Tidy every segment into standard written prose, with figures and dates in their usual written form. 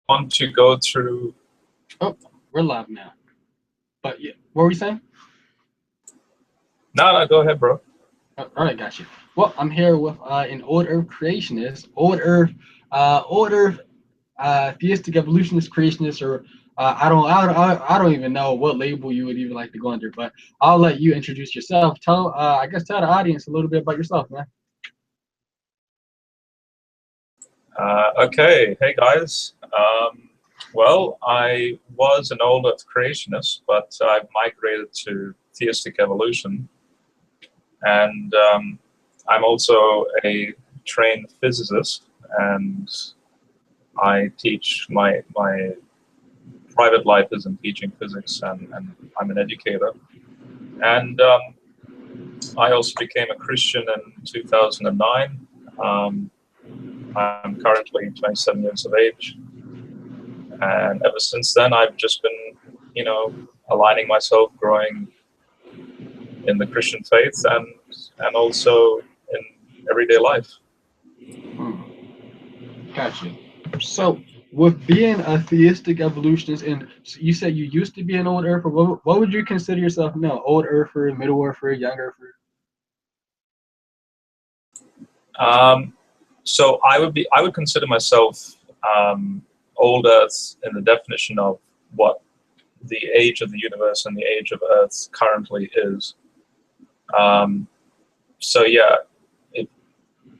want to go through? Oh, we're live now. But yeah, what were you saying? No, go ahead, bro. All right, got you. Well, I'm here with an old Earth creationist, theistic evolutionist creationist, or I don't even know what label you would even like to go under. But I'll let you introduce yourself. Tell the audience a little bit about yourself, man. Okay, hey guys. Well, I was an old Earth creationist, but I've migrated to theistic evolution, and I'm also a trained physicist, and I teach my private life is in teaching physics, and I'm an educator. And I also became a Christian in 2009. I'm currently 27 years of age. And ever since then, I've just been, aligning myself, growing in the Christian faith and also in everyday life. Gotcha. So, with being a theistic evolutionist, and you said you used to be an old earther, what would you consider yourself now? Old earther, middle earther, young earther? So I would consider myself old Earth in the definition of what the age of the universe and the age of Earth currently is. So yeah,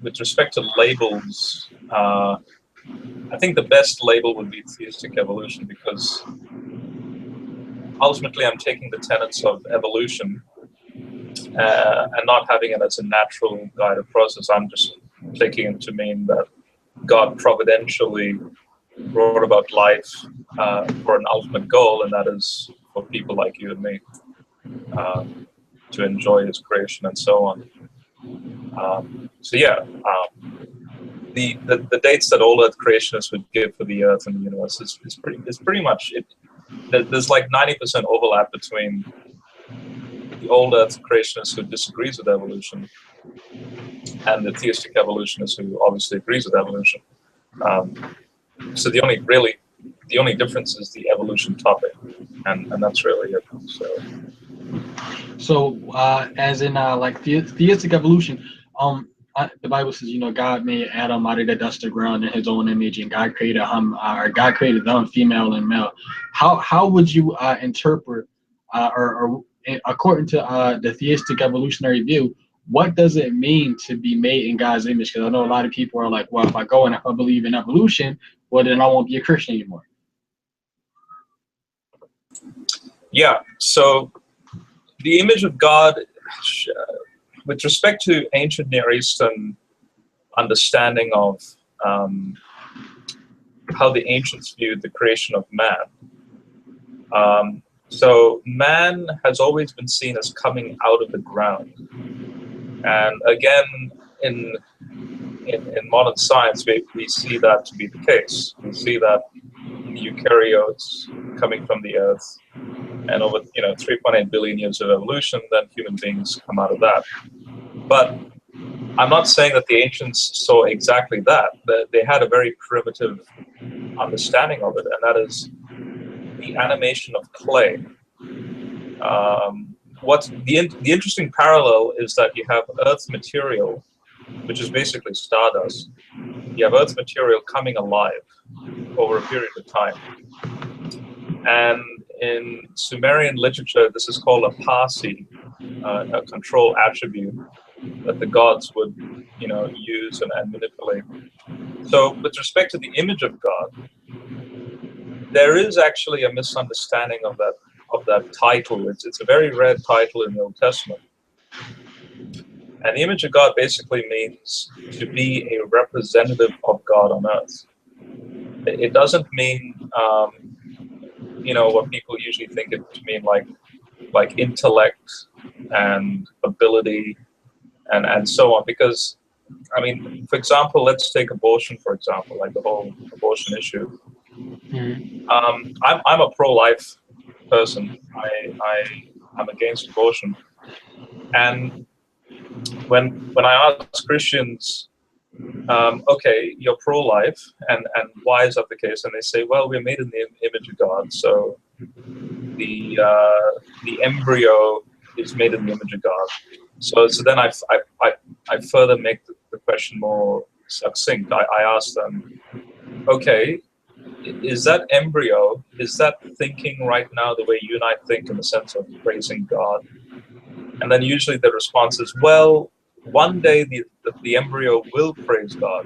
with respect to labels, I think the best label would be theistic evolution, because ultimately I'm taking the tenets of evolution and not having it as a natural guided process. I'm just taking it to mean that God providentially brought about life for an ultimate goal, and that is for people like you and me to enjoy His creation and so on. So yeah, the dates that all Earth creationists would give for the Earth and the universe is pretty much it. There's like 90% overlap between the old Earth creationist who disagrees with evolution and the theistic evolutionist who obviously agrees with evolution. So the only difference is the evolution topic, and that's really it. So, as in like theistic evolution, the Bible says, God made Adam out of the dust of the ground in His own image, and God created God created them, female and male. How would you interpret, or according to the theistic evolutionary view, what does it mean to be made in God's image? Because I know a lot of people are like, well, if I believe in evolution, well, then I won't be a Christian anymore. Yeah. So the image of God, with respect to ancient Near Eastern understanding of how the ancients viewed the creation of man. So man has always been seen as coming out of the ground, and again, in modern science, we see that to be the case. We see that eukaryotes coming from the earth, and over 3.8 billion years of evolution, then human beings come out of that. But I'm not saying that the ancients saw exactly that. They had a very primitive understanding of it, and that is the animation of clay. What's the interesting parallel is that you have Earth material, which is basically stardust. You have Earth material coming alive over a period of time. And in Sumerian literature, this is called a Parsi, a control attribute that the gods would, use and manipulate. So, with respect to the image of God, there is actually a misunderstanding of that title. It's a very rare title in the Old Testament. And the image of God basically means to be a representative of God on earth. It doesn't mean, what people usually think it to mean, like intellect and ability and so on. Because, for example, let's take abortion, for example, like the whole abortion issue. I'm a pro-life person. I'm against abortion. And when I ask Christians, okay, you're pro-life, and why is that the case? And they say, well, we're made in the image of God, so the embryo is made in the image of God. So then I further make the question more succinct. I ask them, okay, is that embryo, is that thinking right now the way you and I think in the sense of praising God? And then usually the response is, well, one day the embryo will praise God.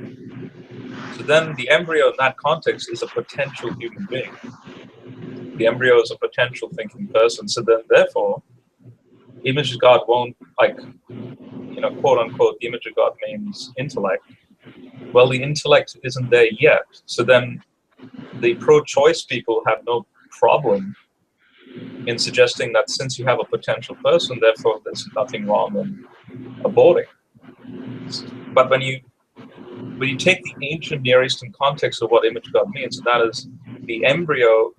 So then the embryo in that context is a potential human being. The embryo is a potential thinking person. So then therefore, image of God won't, like, quote unquote, the image of God means intellect. Well, the intellect isn't there yet. So then the pro-choice people have no problem in suggesting that since you have a potential person, therefore there's nothing wrong in aborting. But when you take the ancient Near Eastern context of what image of God means, and that is the embryo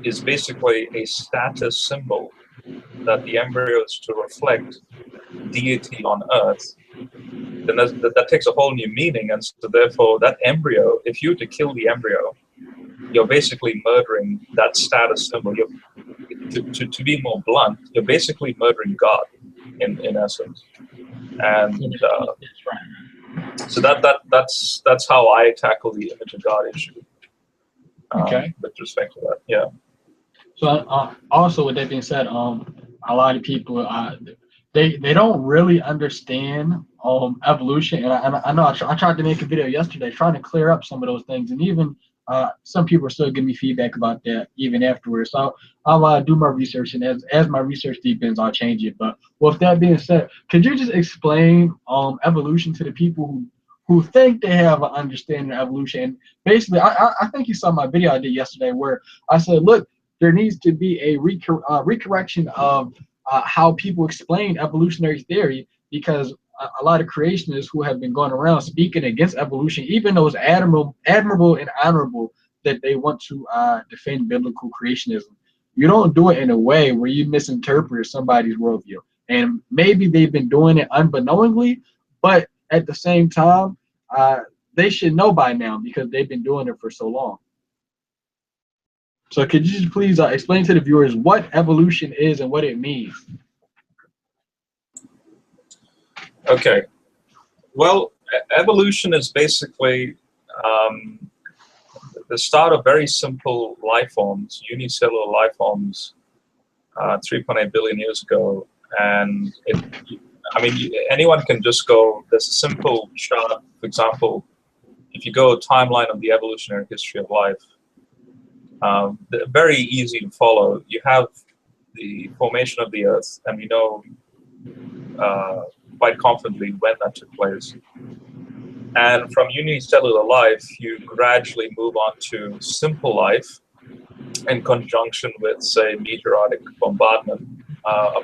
is basically a status symbol, that the embryo is to reflect deity on earth, then that takes a whole new meaning. And so therefore that embryo, if you were to kill the embryo, you're basically murdering that status symbol. To be more blunt, you're basically murdering God in essence. And so that's how I tackle the image of God issue. Okay. With respect to that, yeah. So also with that being said, a lot of people they don't really understand evolution, and I know I tried to make a video yesterday trying to clear up some of those things, and even some people are still giving me feedback about that even afterwards. So I'll do my research, and as my research deepens, I'll change it. But with that being said, could you just explain evolution to the people who think they have an understanding of evolution? And basically, I think you saw my video I did yesterday where I said, look, there needs to be a recorrection of how people explain evolutionary theory, because a lot of creationists who have been going around speaking against evolution, even though it's admirable and honorable that they want to defend biblical creationism, you don't do it in a way where you misinterpret somebody's worldview. And maybe they've been doing it unbeknowingly, but at the same time, they should know by now because they've been doing it for so long. So could you just please explain to the viewers what evolution is and what it means? Okay. Well, evolution is basically the start of very simple life forms, unicellular life forms, 3.8 billion years ago. And anyone can just go, there's a simple chart, for example, if you go timeline of the evolutionary history of life, very easy to follow. You have the formation of the Earth, and we know quite confidently when that took place. And from unicellular life, you gradually move on to simple life in conjunction with, say, meteoritic bombardment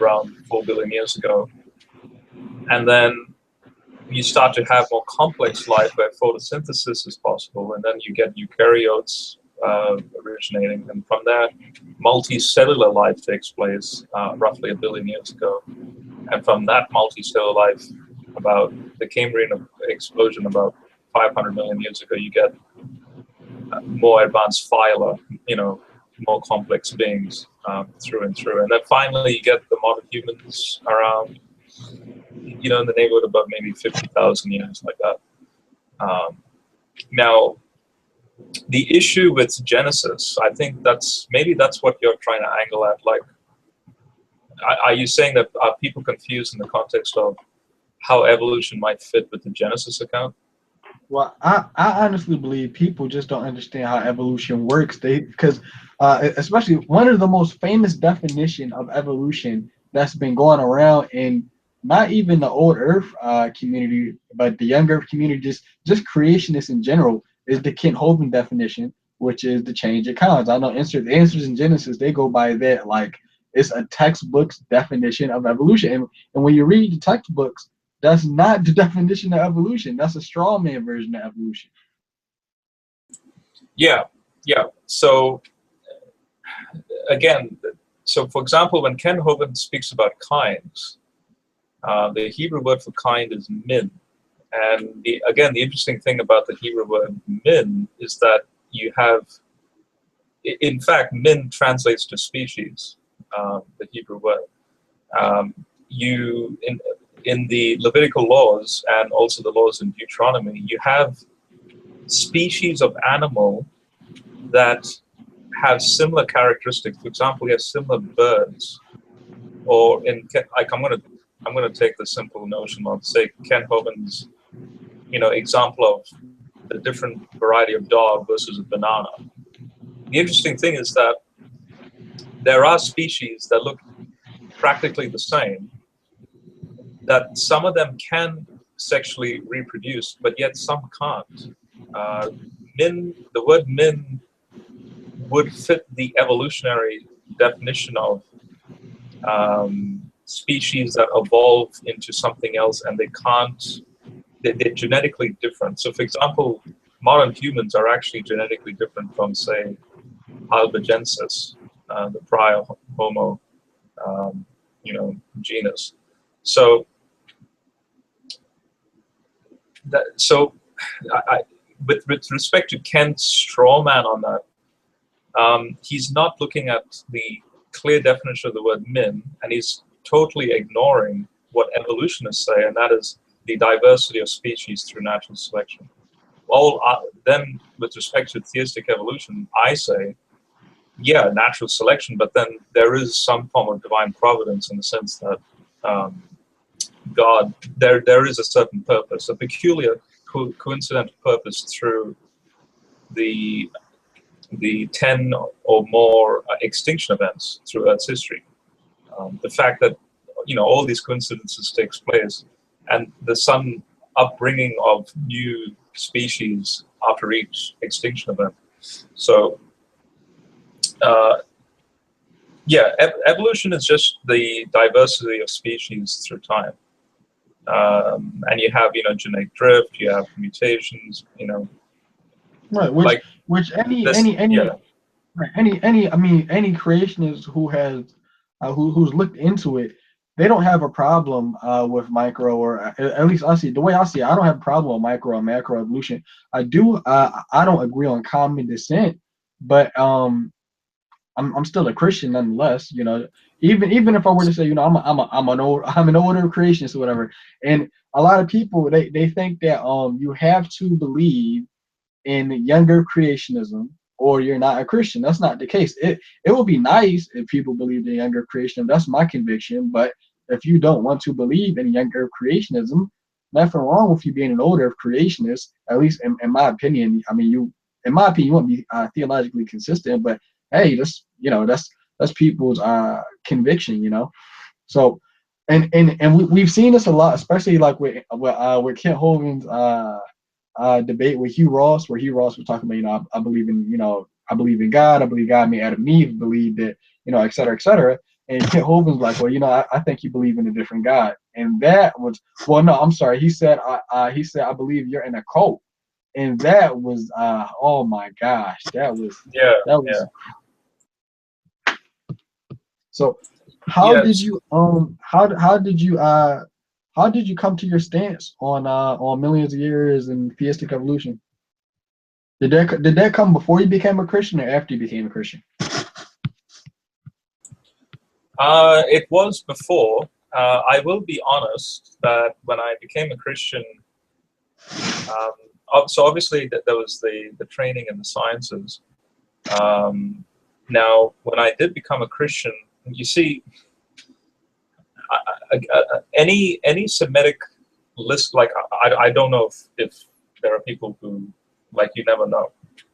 around 4 billion years ago. And then you start to have more complex life where photosynthesis is possible, and then you get eukaryotes originating, and from there multicellular life takes place roughly 1 billion years ago. And from that multicellular life, about the Cambrian explosion about 500 million years ago, you get more advanced phyla, more complex beings through and through. And then finally you get the modern humans around, in the neighborhood of about maybe 50,000 years, like that. Now, the issue with Genesis, I think that's what you're trying to angle at. Like, are you saying that are people confused in the context of how evolution might fit with the Genesis account? Well, I honestly believe people just don't understand how evolution works. Because especially one of the most famous definition of evolution that's been going around in not even the old Earth community, but the young Earth community, just creationists in general, is the Kent Hovind definition, which is the change of kinds. I know the answers in Genesis, they go by that, like it's a textbook's definition of evolution. And when you read the textbooks, that's not the definition of evolution. That's a straw man version of evolution. Yeah. So again, for example, when Ken Hovind speaks about kinds, the Hebrew word for kind is min. And again, the interesting thing about the Hebrew word min is that you have, in fact, min translates to species, the Hebrew word. In the Levitical laws and also the laws in Deuteronomy, you have species of animal that have similar characteristics. For example, you have similar birds, or I'm going to take the simple notion of, say, Ken Hovind's, example of the different variety of dog versus a banana. The interesting thing is that there are species that look practically the same, that some of them can sexually reproduce, but yet some can't. The word min would fit the evolutionary definition of species that evolve into something else and they're genetically different. So for example, modern humans are actually genetically different from, say, Albigensis, the prior Homo, genus. So with respect to Kent's straw man on that, he's not looking at the clear definition of the word min, and he's totally ignoring what evolutionists say, and that is the diversity of species through natural selection. Then, with respect to theistic evolution, I say, yeah, natural selection, but then there is some form of divine providence in the sense that God, there is a certain purpose, a peculiar coincidental purpose through the 10 or more extinction events through Earth's history. The fact that all these coincidences takes place, and the sudden upbringing of new species after each extinction event. So, evolution is just the diversity of species through time. And you have, genetic drift, you have mutations, Right, which any creationist who has who's looked into it, they don't have a problem with micro, or at least the way I see it, I don't have a problem with micro and macro evolution. I don't agree on common descent, but I'm still a Christian nonetheless. Even if I were to say, I'm an older creationist or whatever, and a lot of people they think that you have to believe in younger creationism or you're not a Christian. That's not the case. It would be nice if people believed in younger creationism. That's my conviction. But if you don't want to believe in younger creationism, nothing wrong with you being an older creationist. At least in my opinion. I mean, you won't be theologically consistent, but hey, that's people's conviction. So, and we've seen this a lot, especially like with Kent Hovind's debate with Hugh Ross, where Hugh Ross was talking about, I believe in God, I believe God made Adam and Eve, believe that, et cetera, et cetera. And Kent Hovind's like, well, I think you believe in a different God. And that was, well, no, I'm sorry. He said, I believe you're in a cult. And that was, oh my gosh, that was. So how did you come to your stance on millions of years and theistic evolution? Did that come before you became a Christian or after you became a Christian? It was before. I will be honest that when I became a Christian, so obviously there was the training in the sciences. Now, when I did become a Christian, you see, any Semitic list, like I don't know if there are people who, like, you never know,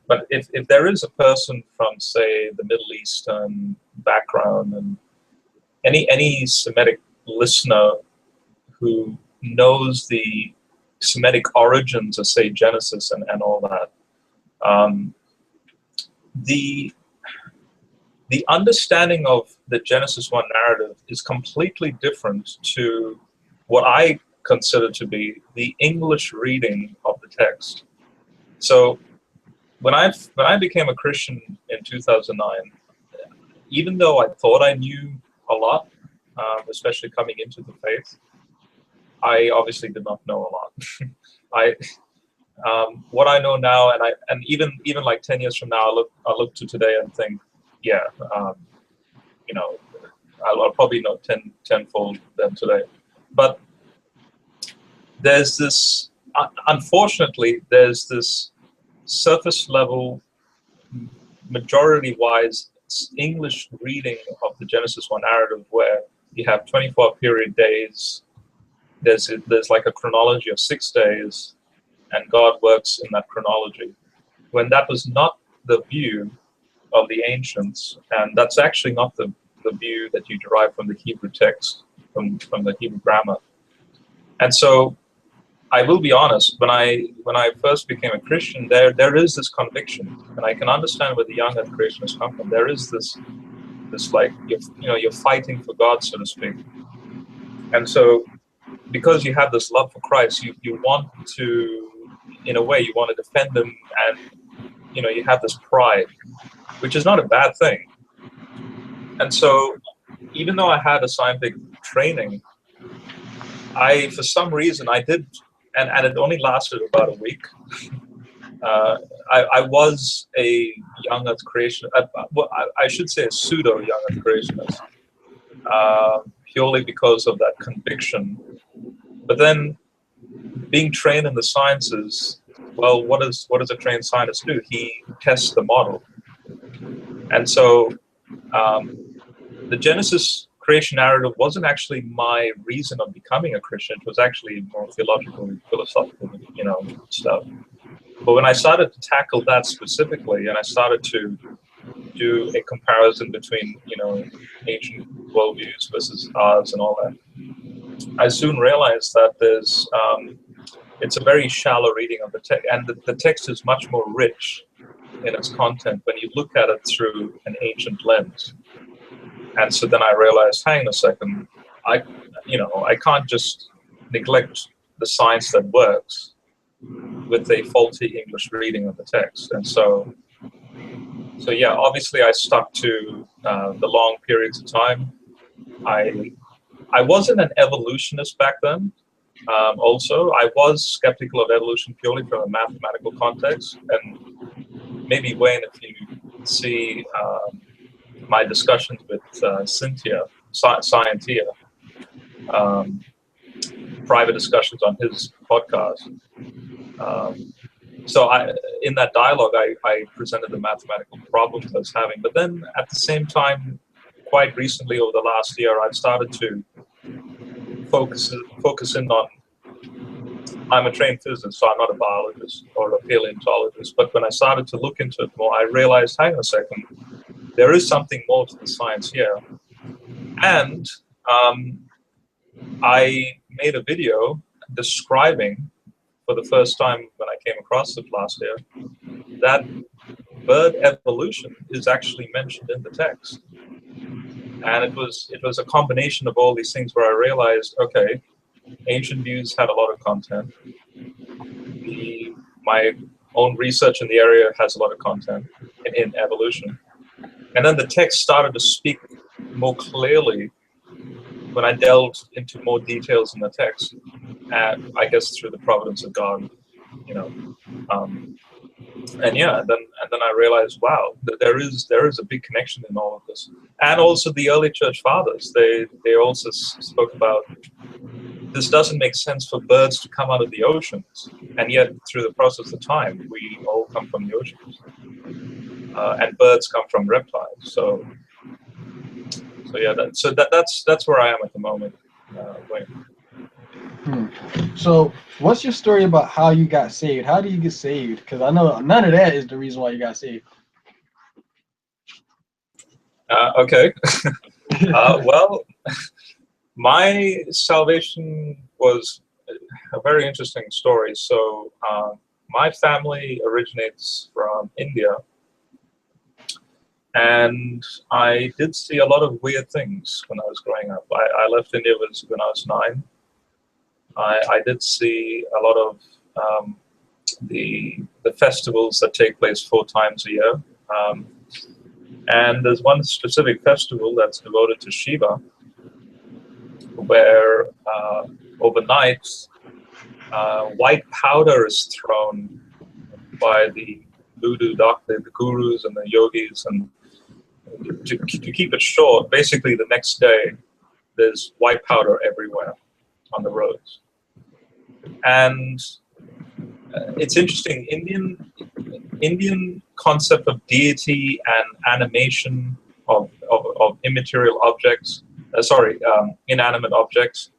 but if there is a person from, say, the Middle Eastern background, and any Semitic listener who knows the Semitic origins of, say, Genesis and all that, the understanding of the Genesis 1 narrative is completely different to what I consider to be the English reading of the text. So when I became a Christian in 2009, even though I thought I knew a lot, especially coming into the faith, I obviously did not know a lot. I what I know now, and even like 10 years from now, I look to today and think, yeah, you know, I'll probably know tenfold than today. But there's this, unfortunately, there's this surface level, majority-wise English reading of the Genesis 1 narrative, where you have 24 period days. There's like a chronology of 6 days, and God works in that chronology. When that was not the view of the ancients, and that's actually not the view that you derive from the Hebrew text, from the Hebrew grammar. And so I will be honest, when I first became a Christian, there is this conviction, and I can understand where the young earth creationists come from. There is this like, you're fighting for God, so to speak. And so because you have this love for Christ, you want to, in a way, you want to defend him, and you have this pride, which is not a bad thing. And so even though I had a scientific training, for some reason I did, and it only lasted about a week. I was a young earth creationist, I should say a pseudo young earth creationist, purely because of that conviction. But then, being trained in the sciences, well, what does a trained scientist do? He tests the model. And so the Genesis creation narrative wasn't actually my reason of becoming a Christian. It was actually more theological, philosophical, stuff. But when I started to tackle that specifically, and I started to do a comparison between, ancient worldviews versus ours and all that, I soon realized that it's a very shallow reading of the text, and the text is much more rich in its content when you look at it through an ancient lens. And so then I realized, hang on a second, I can't just neglect the science that works with a faulty English reading of the text. And so yeah, obviously I stuck to the long periods of time. I wasn't an evolutionist back then. Also, I was skeptical of evolution purely from a mathematical context. And maybe, Wayne, if you see my discussions with Cynthia, Scientia, private discussions on his podcast. So in that dialogue, I presented the mathematical problems I was having. But then at the same time, quite recently over the last year, I've started to focus in on, I'm a trained physicist, so I'm not a biologist or a paleontologist. But when I started to look into it more, I realized, hang on a second, there is something more to the science here. And I made a video describing, for the first time when I came across it last year, that bird evolution is actually mentioned in the text. And it was a combination of all these things where I realized, okay, ancient views had a lot of content. My own research in the area has a lot of content in evolution. And then the text started to speak more clearly when I delved into more details in the text, and I guess through the providence of God, and yeah, and then I realized, wow, that there is a big connection in all of this. And also the early church fathers, they also spoke about, this doesn't make sense for birds to come out of the oceans, and yet through the process of time, we all come from the oceans, and birds come from reptiles. So yeah, that's where I am at the moment. So what's your story about how you got saved? How do you get saved? Because I know none of that is the reason why you got saved. Okay. Well, my salvation was a very interesting story. So my family originates from India, and I did see a lot of weird things when I was growing up. I left India when I was 9. I did see a lot of the festivals that take place 4 times a year. And there's one specific festival that's devoted to Shiva, where overnight, white powder is thrown by the voodoo doctor, the gurus and the yogis, and to keep it short, basically the next day there's white powder everywhere on the roads. And it's interesting, Indian concept of deity and animation of immaterial objects, inanimate objects.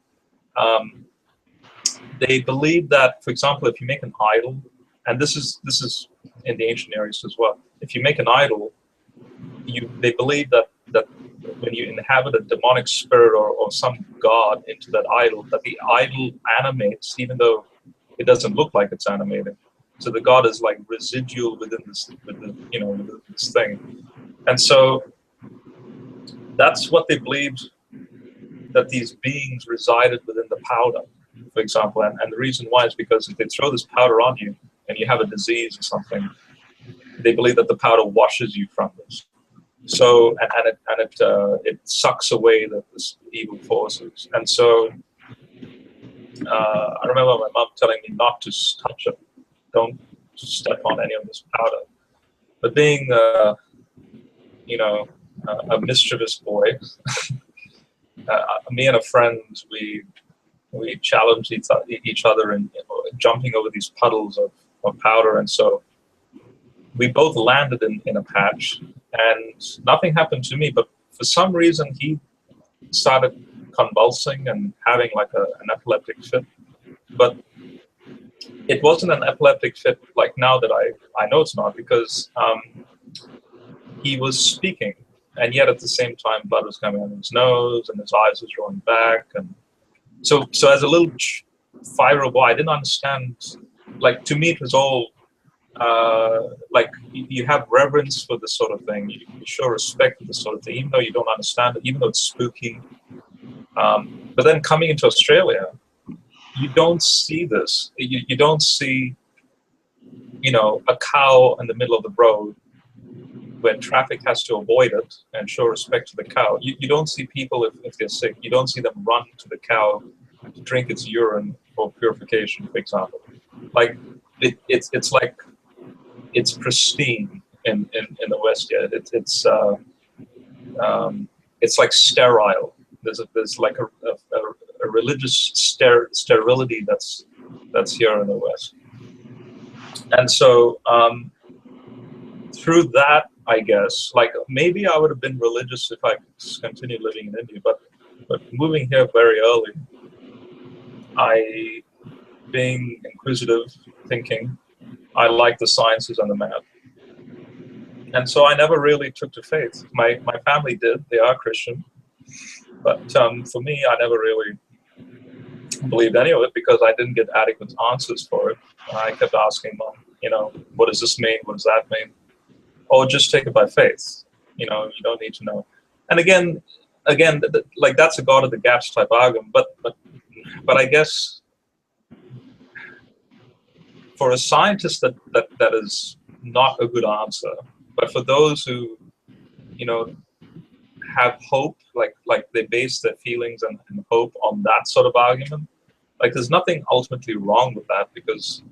They believe that, for example, if you make an idol, and this is in the ancient Near East as well, if you make an idol, they believe that when you inhabit a demonic spirit or some god into that idol, that the idol animates, even though it doesn't look like it's animating. So the god is like residual within this, within this thing, and so that's what they believed, that these beings resided within the powder, for example. And the reason why is because if they throw this powder on you and you have a disease or something, they believe that the powder washes you from this. So it sucks away this evil forces. And so I remember my mom telling me not to touch it, don't step on any of this powder. But being a mischievous boy, me and a friend, we challenged each other in jumping over these puddles of powder, and so we both landed in a patch, and nothing happened to me, but for some reason he started convulsing and having like an epileptic fit. But it wasn't an epileptic fit like now that I know it's not, because he was speaking, and yet at the same time blood was coming out of his nose and his eyes was rolling back. And so as a little 5-year-old boy, I didn't understand. Like, to me it was all like you have reverence for this sort of thing, you show respect for this sort of thing, even though you don't understand it, even though it's spooky. But then coming into Australia, you don't see this. You don't see, a cow in the middle of the road when traffic has to avoid it and show respect to the cow. You don't see people, if they're sick, you don't see them run to the cow to drink its urine for purification, for example. Like, it's like, it's pristine in the West. Yeah, it's like sterile. There's like a religious sterility that's here in the West. And so through that, I guess, like, maybe I would have been religious if I continued living in India, but moving here very early, being inquisitive, thinking, I like the sciences and the math. And so I never really took to faith. My family did, they are Christian, but for me, I never really believed any of it because I didn't get adequate answers for it. I kept asking Mom, what does this mean? What does that mean? Oh, just take it by faith. You don't need to know. And again, like, that's a God of the gaps type argument. But I guess for a scientist, that is not a good answer. But for those who, have hope, like they base their feelings and hope on that sort of argument, like, there's nothing ultimately wrong with that, because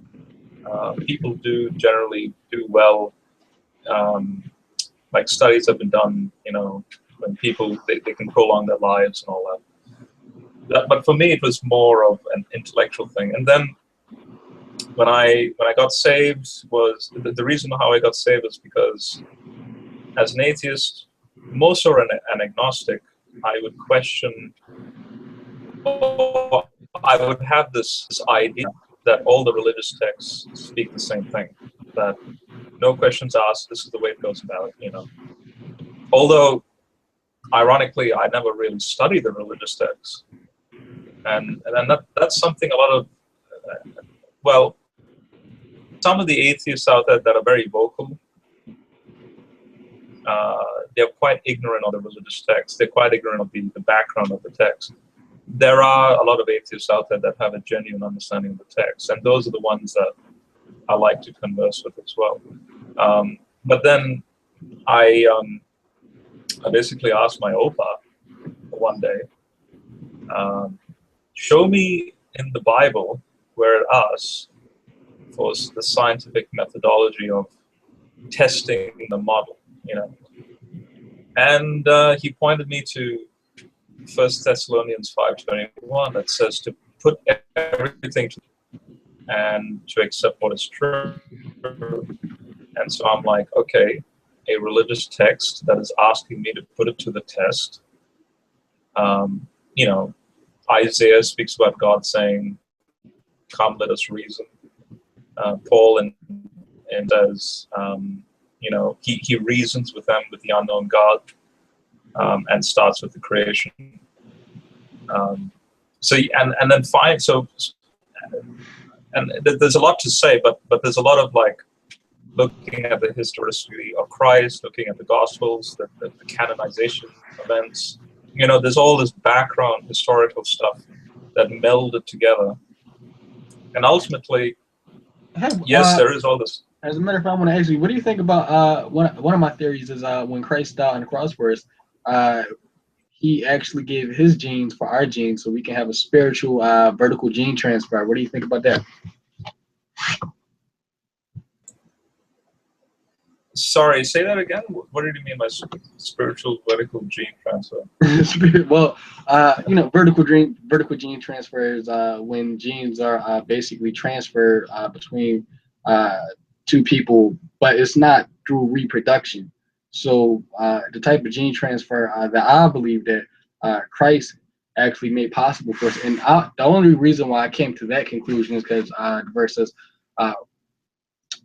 people do generally do well. Like, studies have been done, when people, they can prolong their lives and all that. But for me, it was more of an intellectual thing. And then when I got saved, was the reason how I got saved is because, as an atheist, most or an agnostic, I would question, or I would have this idea that all the religious texts speak the same thing, that no questions asked, this is the way it goes about it, Although, ironically, I never really studied the religious texts. And that's something a lot of, well, some of the atheists out there that are very vocal, they're quite ignorant of the religious text. They're quite ignorant of the background of the text. There are a lot of atheists out there that have a genuine understanding of the text, and those are the ones that I like to converse with as well. But then I basically asked my Opa one day, show me in the Bible where it asks for the scientific methodology of testing the model, you know. And he pointed me to 1 Thessalonians 5:21 that says to put everything to and to accept what is true. And so I'm like, okay, a religious text that is asking me to put it to the test. You know, Isaiah speaks about God saying, "Come, let us reason." Paul and says, you know, he reasons with them with the unknown God, and starts with the creation. So and then fine. So and there's a lot to say, but there's a lot of like looking at the historicity of Christ, looking at the Gospels, the canonization events. You know, there's all this background historical stuff that melded together, and ultimately, yes, there is all this. As a matter of fact, I want to ask you, what do you think about one of my theories is when Christ died on the cross for us, he actually gave his genes for our genes so we can have a spiritual vertical gene transfer. What do you think about that? Sorry, say that again. What did you mean by spiritual vertical gene transfer? Well, you know, vertical gene transfer is when genes are basically transferred between two people, but it's not through reproduction. So the type of gene transfer that I believe that Christ actually made possible for us, and the only reason why I came to that conclusion is because the verse says,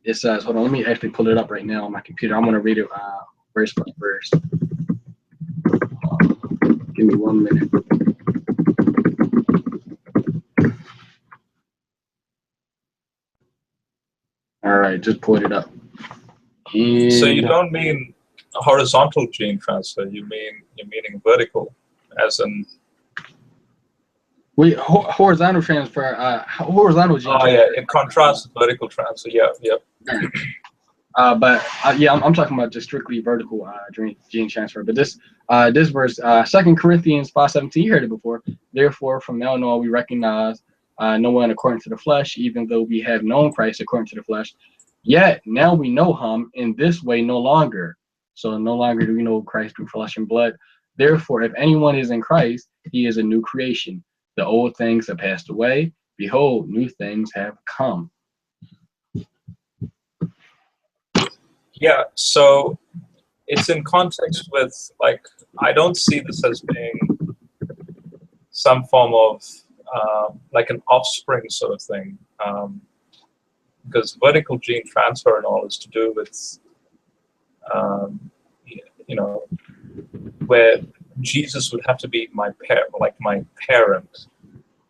it says, hold on, let me actually pull it up right now on my computer. I'm going to read it verse by verse. Give me 1 minute. All right, just pulled it up. And so you don't mean a horizontal gene transfer, you're meaning vertical, as in horizontal transfer, horizontal gene transfer. Yeah, it contrasts with vertical transfer. Yeah. But yeah, I'm talking about just strictly vertical gene transfer. But this verse, 2 Corinthians 5:17, you heard it before. Therefore, from now on, we recognize no one according to the flesh, even though we have known Christ according to the flesh. Yet now we know him in this way no longer. So no longer do we know Christ through flesh and blood. Therefore, if anyone is in Christ, he is a new creation. The old things have passed away. Behold, new things have come. Yeah, so it's in context with, like, I don't see this as being some form of like an offspring sort of thing, because vertical gene transfer and all is to do with, you know, where Jesus would have to be my parent.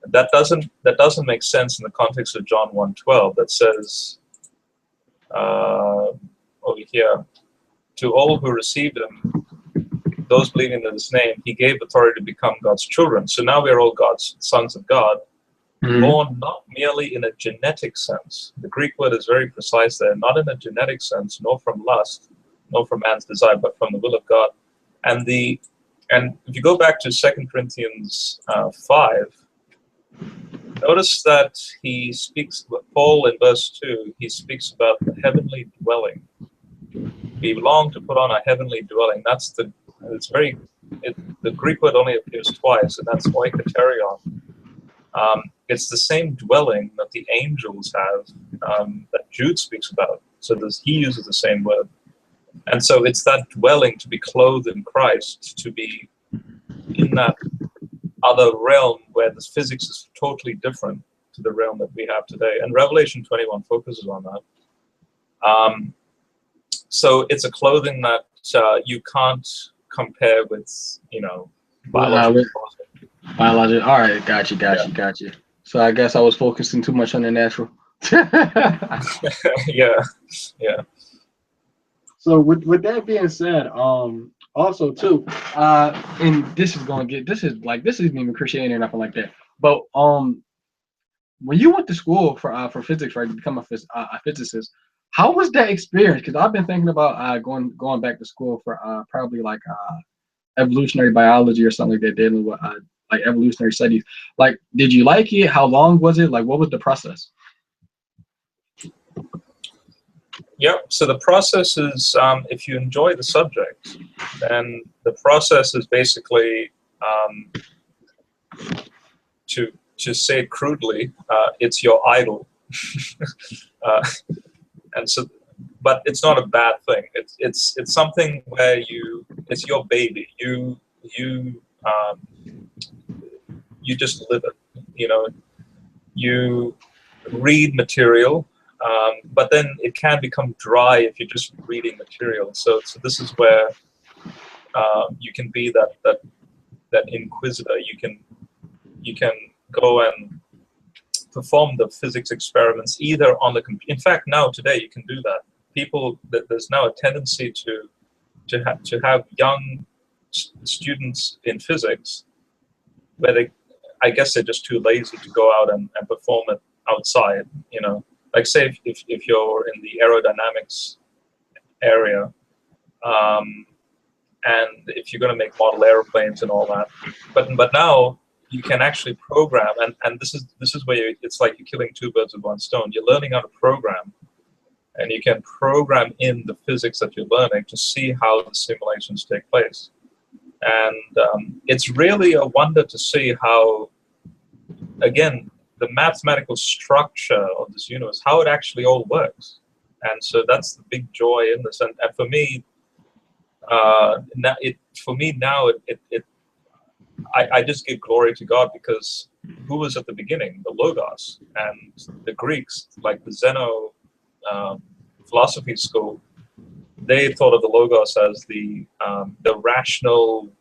That doesn't make sense in the context of John 1:12 that says over here, to all who received him, those believing in his name, he gave authority to become God's children. So now we are all God's sons of God, born not merely in a genetic sense. The Greek word is very precise there, not in a genetic sense, nor from lust, nor from man's desire, but from the will of God. And if you go back to 2 Corinthians 5, notice that he speaks, Paul in verse 2, he speaks about the heavenly dwelling. We long to put on a heavenly dwelling. The Greek word only appears twice, and that's oikaterion. It's the same dwelling that the angels have, that Jude speaks about. So he uses the same word. And so it's that dwelling, to be clothed in Christ, to be in that other realm where the physics is totally different to the realm that we have today. And Revelation 21 focuses on that. So it's a clothing that you can't compare with, you know, biological. Biological. All right, got you. So I guess I was focusing too much on the natural. Yeah. So with that being said, also too, and this isn't even Christianity or nothing like that. But when you went to school for physics, right, to become a physicist, how was that experience? Because I've been thinking about going back to school for probably like evolutionary biology or something like that, dealing with like evolutionary studies. Like, did you like it? How long was it? Like, what was the process? Yeah, so the process is, if you enjoy the subject, then the process is basically, to say it crudely, it's your idol. And so, but it's not a bad thing. It's something where it's your baby. You just live it. You know, you read material, but then it can become dry if you're just reading material. So this is where you can be that inquisitor. You can go and perform the physics experiments either on the computer. In fact, now today you can do that. There's now a tendency to have young students in physics where I guess they're just too lazy to go out and perform it outside. You know, like say if you're in the aerodynamics area, and if you're going to make model airplanes and all that, but now you can actually program, and this is where it's like you're killing two birds with one stone. You're learning how to program, and you can program in the physics that you're learning to see how the simulations take place. And it's really a wonder to see how, again, the mathematical structure of this universe, how it actually all works. And so that's the big joy in this. And for me, I just give glory to God, because who was at the beginning? The Logos. And the Greeks, like the Zeno philosophy school, they thought of the Logos as the rational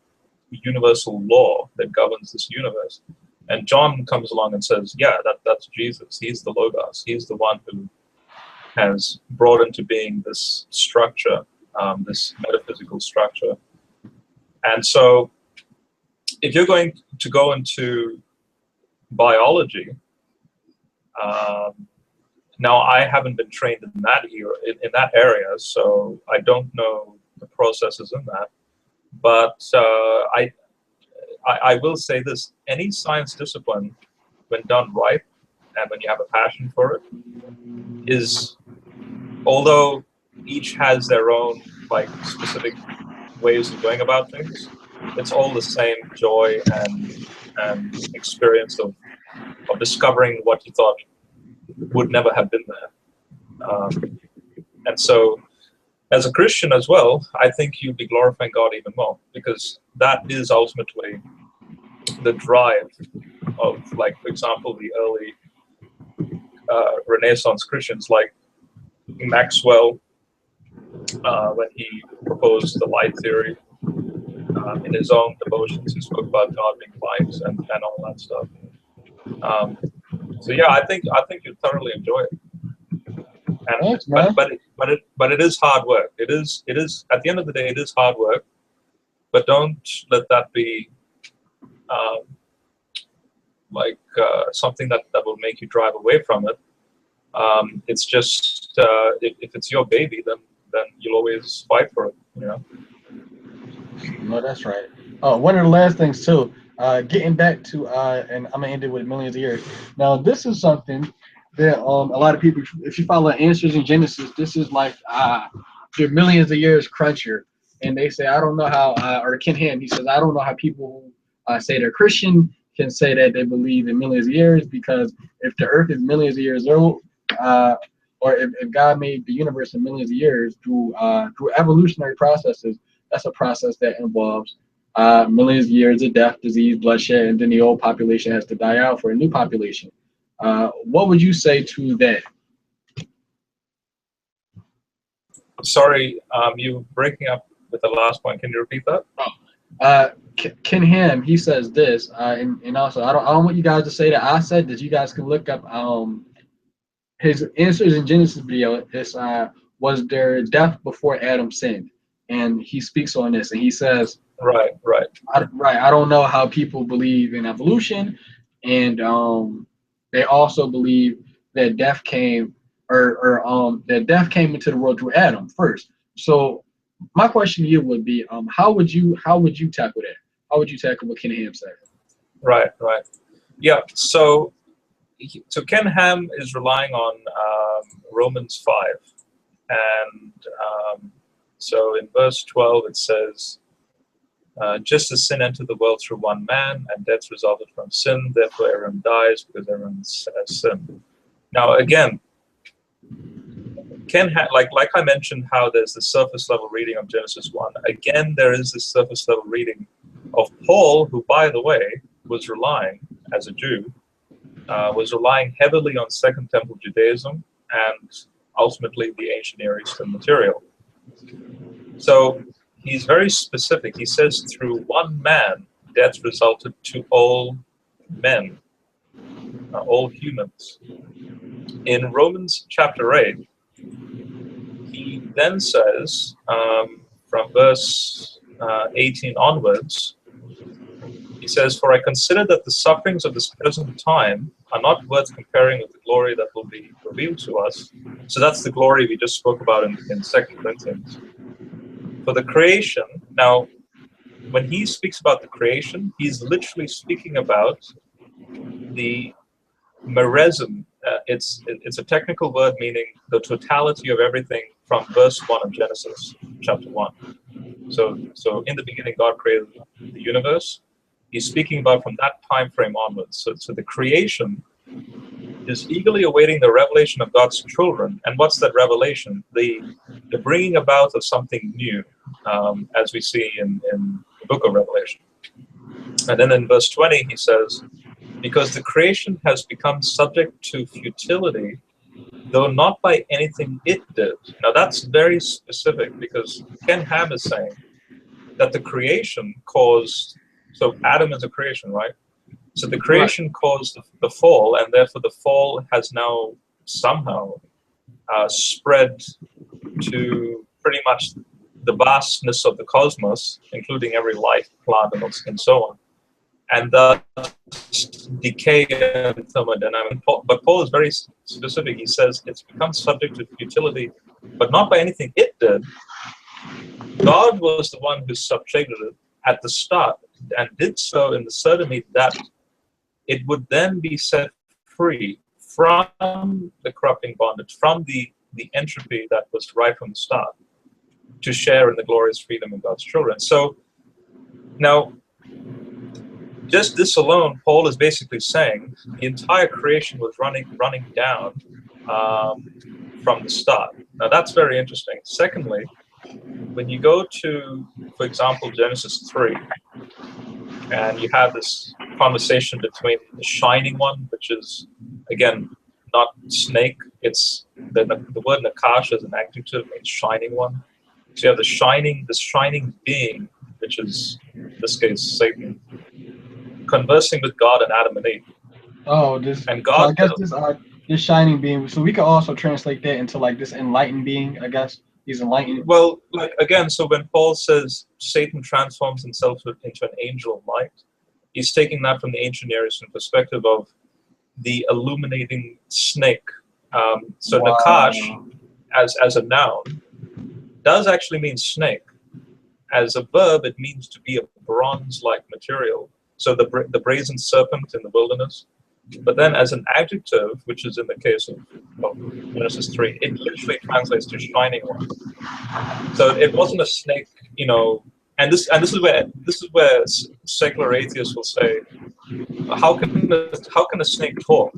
universal law that governs this universe. And John comes along and says, yeah, that's Jesus. He's the Logos. He's the one who has brought into being this structure, this metaphysical structure. And so if you're going to go into biology, now I haven't been trained in that area, so I don't know the processes in that. But I will say this: any science discipline, when done right, and when you have a passion for it, is, although each has their own like specific ways of going about things, it's all the same joy and experience of discovering what you thought would never have been there. And so, as a Christian as well, I think you'd be glorifying God even more, because that is ultimately the drive of, like, for example, the early Renaissance Christians, like Maxwell, when he proposed the light theory. In his own devotions, he spoke about God being light and all that stuff. So yeah, I think you'd thoroughly enjoy it. And, Thanks, man. But it is hard work. It is at the end of the day, it is hard work. But don't let that be something that will make you drive away from it. It's just if it's your baby, then you'll always fight for it. You know. No, that's right. Oh, one of the last things too, getting back to, and I'm gonna end it with millions of years. Now, this is something that a lot of people, if you follow Answers in Genesis, this is like the millions of years cruncher, and they say, I don't know how, or Ken Ham, he says, I don't know how people who say they're Christian can say that they believe in millions of years, because if the Earth is millions of years old, or if God made the universe in millions of years through evolutionary processes, that's a process that involves millions of years of death, disease, bloodshed, and then the old population has to die out for a new population. What would you say to that? Sorry, you breaking up with the last point. Can you repeat that? Ken Ham, he says this, and also I don't want you guys to say that I said this. You guys can look up his Answers in Genesis video. This was there death before Adam sinned, and he speaks on this, and he says, right. I don't know how people believe in evolution, and they also believe that death came, that death came into the world through Adam first. So my question to you would be, how would you tackle that? How would you tackle what Ken Ham said? Right, right. Yeah, so Ken Ham is relying on Romans 5. And so in verse 12 it says, just as sin entered the world through one man, and death resulted from sin, therefore everyone dies because everyone has sinned. Now again, like I mentioned, how there's the surface level reading of Genesis 1. Again, there is this surface level reading of Paul, who, by the way, was relying, as a Jew, was relying heavily on Second Temple Judaism and ultimately the ancient Near Eastern material. So he's very specific. He says, through one man, death resulted to all men, all humans. In Romans chapter 8, he then says, from verse 18 onwards, he says, for I consider that the sufferings of this present time are not worth comparing with the glory that will be revealed to us. So that's the glory we just spoke about in 2 Corinthians. For the creation, now, when he speaks about the creation, he's literally speaking about the meresm. It's a technical word meaning the totality of everything from verse 1 of Genesis chapter 1. So in the beginning, God created the universe. He's speaking about from that time frame onwards. So the creation is eagerly awaiting the revelation of God's children. And what's that revelation? The bringing about of something new, as we see in the book of Revelation. And then in verse 20, he says, because the creation has become subject to futility, though not by anything it did. Now that's very specific, because Ken Ham is saying that the creation caused, so Adam is a creation, right? So the creation caused the fall, and therefore the fall has now somehow spread to pretty much the vastness of the cosmos, including every life, plant, and so on. And thus decay and thermodynamics. But Paul is very specific. He says it's become subject to futility, but not by anything it did. God was the one who subjected it at the start, and did so in the certainty that it would then be set free from the corrupting bondage, from the entropy that was right from the start, to share in the glorious freedom of God's children. So now, just this alone, Paul is basically saying the entire creation was running down from the start. Now that's very interesting. Secondly, when you go to, for example, Genesis 3, and you have this conversation between the shining one, which is, again, not snake, it's the word nakash as an adjective means shining one. So you have this shining being, which is, in this case, Satan, conversing with God and Adam and Eve. Oh, this. And God, so I guess this shining being. So we could also translate that into like this enlightened being. I guess he's enlightened. Well, like again, so when Paul says Satan transforms himself into an angel of light, he's taking that from the ancient Near Eastern perspective of the illuminating snake. So wow. Nakash, as a noun, does actually mean snake. As a verb, it means to be a bronze-like material. So the brazen serpent in the wilderness. But then as an adjective, which is in the case of Genesis 3, it literally translates to shining one. So it wasn't a snake, you know, and this is where secular atheists will say, how can a snake talk?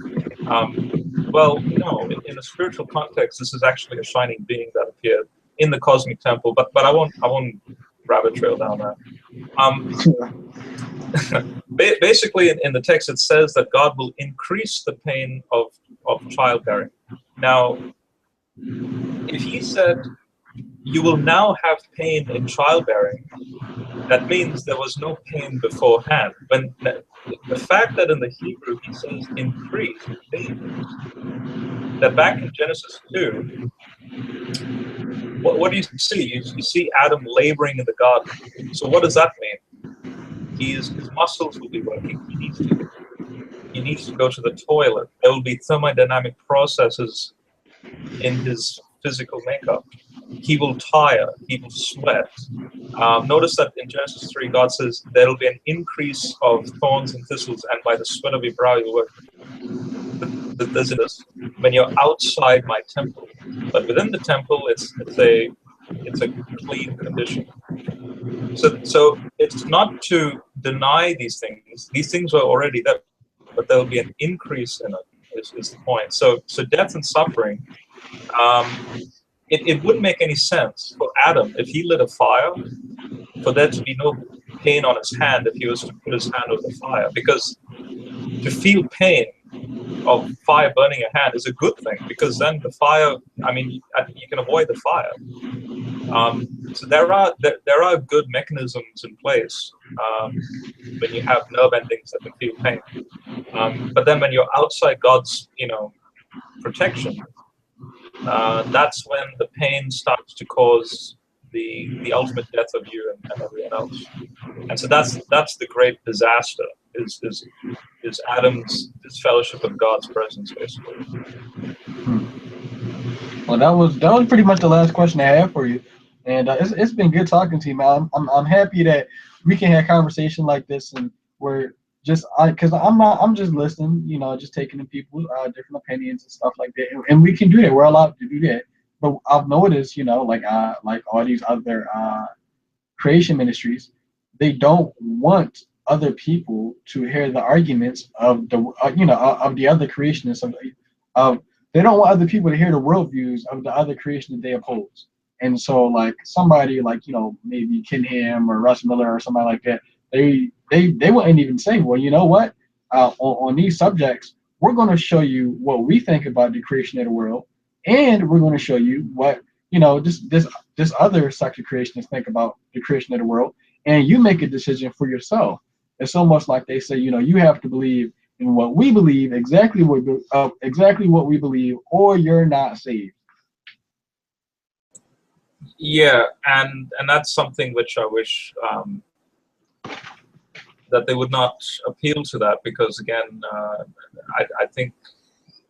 Well, no, in a spiritual context, this is actually a shining being that appeared in the cosmic temple. But I won't rabbit trail down that. Basically, in the text, it says that God will increase the pain of childbearing. Now, if he said, you will now have pain in childbearing, that means there was no pain beforehand. When the fact that in the Hebrew he says increase, that back in Genesis 2, what do you see? You see Adam laboring in the garden. So what does that mean? His muscles will be working. He needs to go to the toilet. There will be thermodynamic processes in his physical makeup. he will tire, he will sweat. Notice that in Genesis 3, God says there will be an increase of thorns and thistles, and by the sweat of your brow you'll work. There's this when you're outside my temple, but within the temple, it's a clean condition. So it's not to deny these things. These things are already there, but there will be an increase in it. Is the point? So death and suffering. It wouldn't make any sense for Adam if he lit a fire for there to be no pain on his hand if he was to put his hand over the fire, because to feel pain of fire burning your hand is a good thing, because then the fire, I mean, you can avoid the fire. So there are good mechanisms in place when you have nerve endings that can feel pain. But then when you're outside God's, protection, that's when the pain starts to cause the ultimate death of you and everyone else. And so that's the great disaster is Adam's disfellowship of God's presence, basically. Well, that was pretty much the last question I have for you, and it's been good talking to you, man. I'm happy that we can have a conversation like this, and we're just because I'm just listening, just taking in people's different opinions and stuff like that, and we can do that. We're allowed to do that. But I've noticed, like all these other creation ministries, they don't want other people to hear the arguments of the of the other creationists of they don't want other people to hear the worldviews of the other creation that they oppose. And so like somebody like maybe Ken Ham or Russ Miller or somebody like that, they wouldn't even say, well, you know what, on these subjects we're going to show you what we think about the creation of the world, and we're going to show you what this other sect of creationists think about the creation of the world, and you make a decision for yourself. It's almost like they say, you have to believe in what we believe, exactly what we believe, or you're not saved. Yeah, and that's something which I wish that they would not appeal to that, because again, I think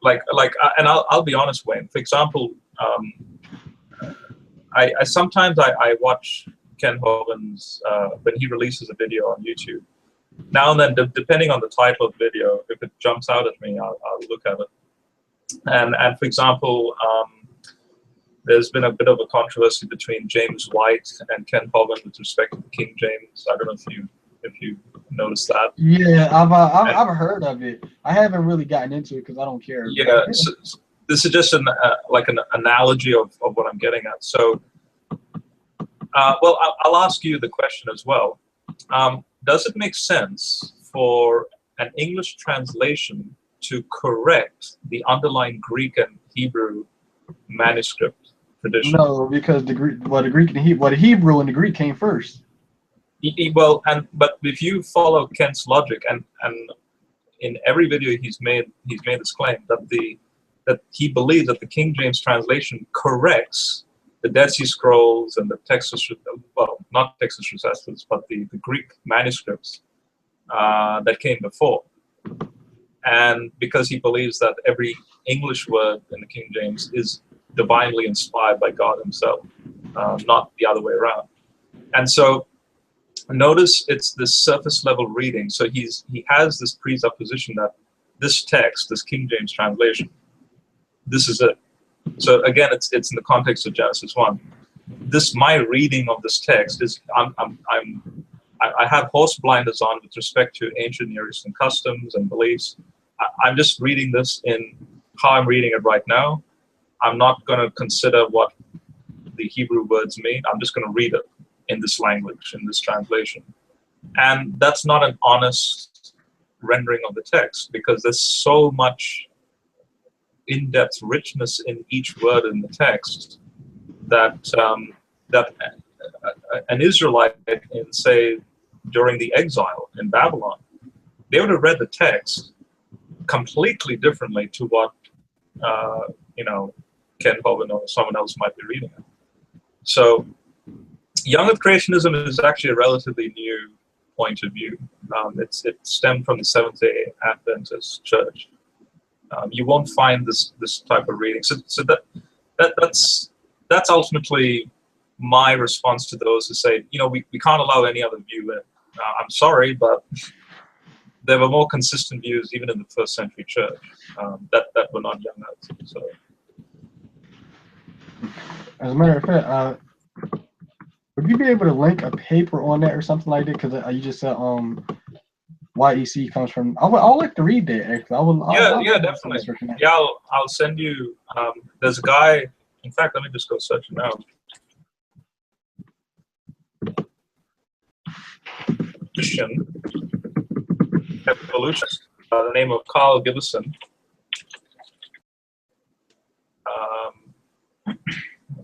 and I'll be honest, Wayne. For example, I sometimes watch Ken Hovind's when he releases a video on YouTube. Now and then, depending on the title of the video, if it jumps out at me, I'll look at it. And for example, there's been a bit of a controversy between James White and Ken Hovind with respect to the King James. I don't know if you noticed that. Yeah, I've heard of it. I haven't really gotten into it because I don't care. Yeah, so this is just an analogy of what I'm getting at. So, well, I'll ask you the question as well. Does it make sense for an English translation to correct the underlying Greek and Hebrew manuscript tradition? No, because the Hebrew and the Greek came first. But if you follow Kent's logic, and in every video he's made this claim that he believes that the King James translation corrects the Dead Sea Scrolls and the Textus, well, not Textus Receptus, but the Greek manuscripts that came before. And because he believes that every English word in the King James is divinely inspired by God himself, not the other way around. And so notice it's this surface level reading. So he has this presupposition that this text, this King James translation, this is it. So again, it's in the context of Genesis 1. My reading of this text is I have horse blinders on with respect to ancient Near Eastern customs and beliefs. I'm just reading this in how I'm reading it right now. I'm not going to consider what the Hebrew words mean. I'm just going to read it in this language, in this translation. And that's not an honest rendering of the text, because there's so much in-depth richness in each word in the text that an Israelite in, say, during the exile in Babylon, they would have read the text completely differently to what Ken Hovind or someone else might be reading it. So Young Earth Creationism is actually a relatively new point of view. It stemmed from the Seventh-day Adventist Church. You won't find this type of reading. So that's that's ultimately my response to those who say, we can't allow any other view in. I'm sorry, but there were more consistent views even in the first century church that were not young earths. So, as a matter of fact, would you be able to link a paper on that or something like that? Because you just said YEC comes from. I would like to read that actually. Yeah, definitely. Yeah, I'll send you. There's a guy. In fact, let me just go search it now. Christian evolutionist by the name of Gibson.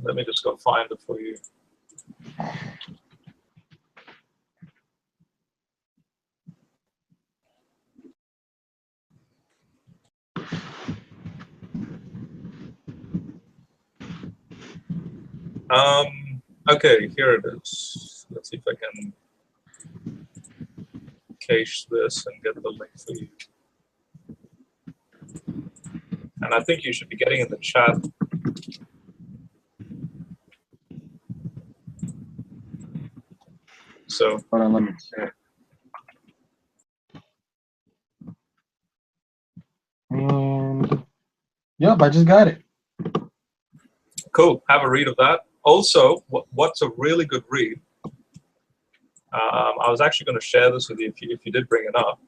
Let me just go find it for you. Okay, here it is. Let's see if I can cache this and get the link for you. And I think you should be getting in the chat. So, hold on, let me check. And yep, I just got it. Cool. Have a read of that. Also, what's a really good read? I was actually going to share this with you if you did bring it up.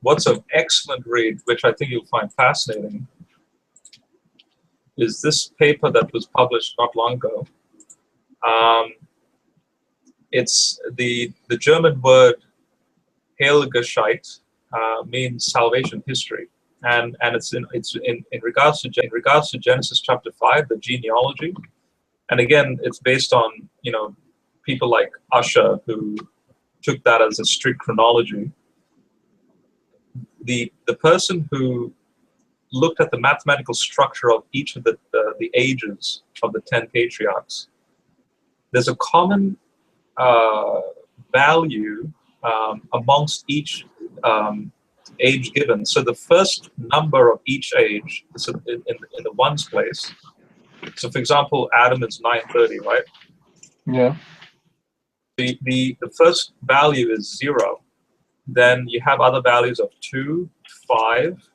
What's an excellent read, which I think you'll find fascinating, is this paper that was published not long ago. It's the German word Heilgeschichte means salvation history, and it's in regards to Genesis chapter 5, the genealogy, and again it's based on people like Ussher who took that as a strict chronology. The person who looked at the mathematical structure of each of the ages of the 10 patriarchs, there's a common value amongst each age given. So the first number of each age is in the ones place. So for example, Adam is 930, right? Yeah. The first value is 0. Then you have other values of 2, 5,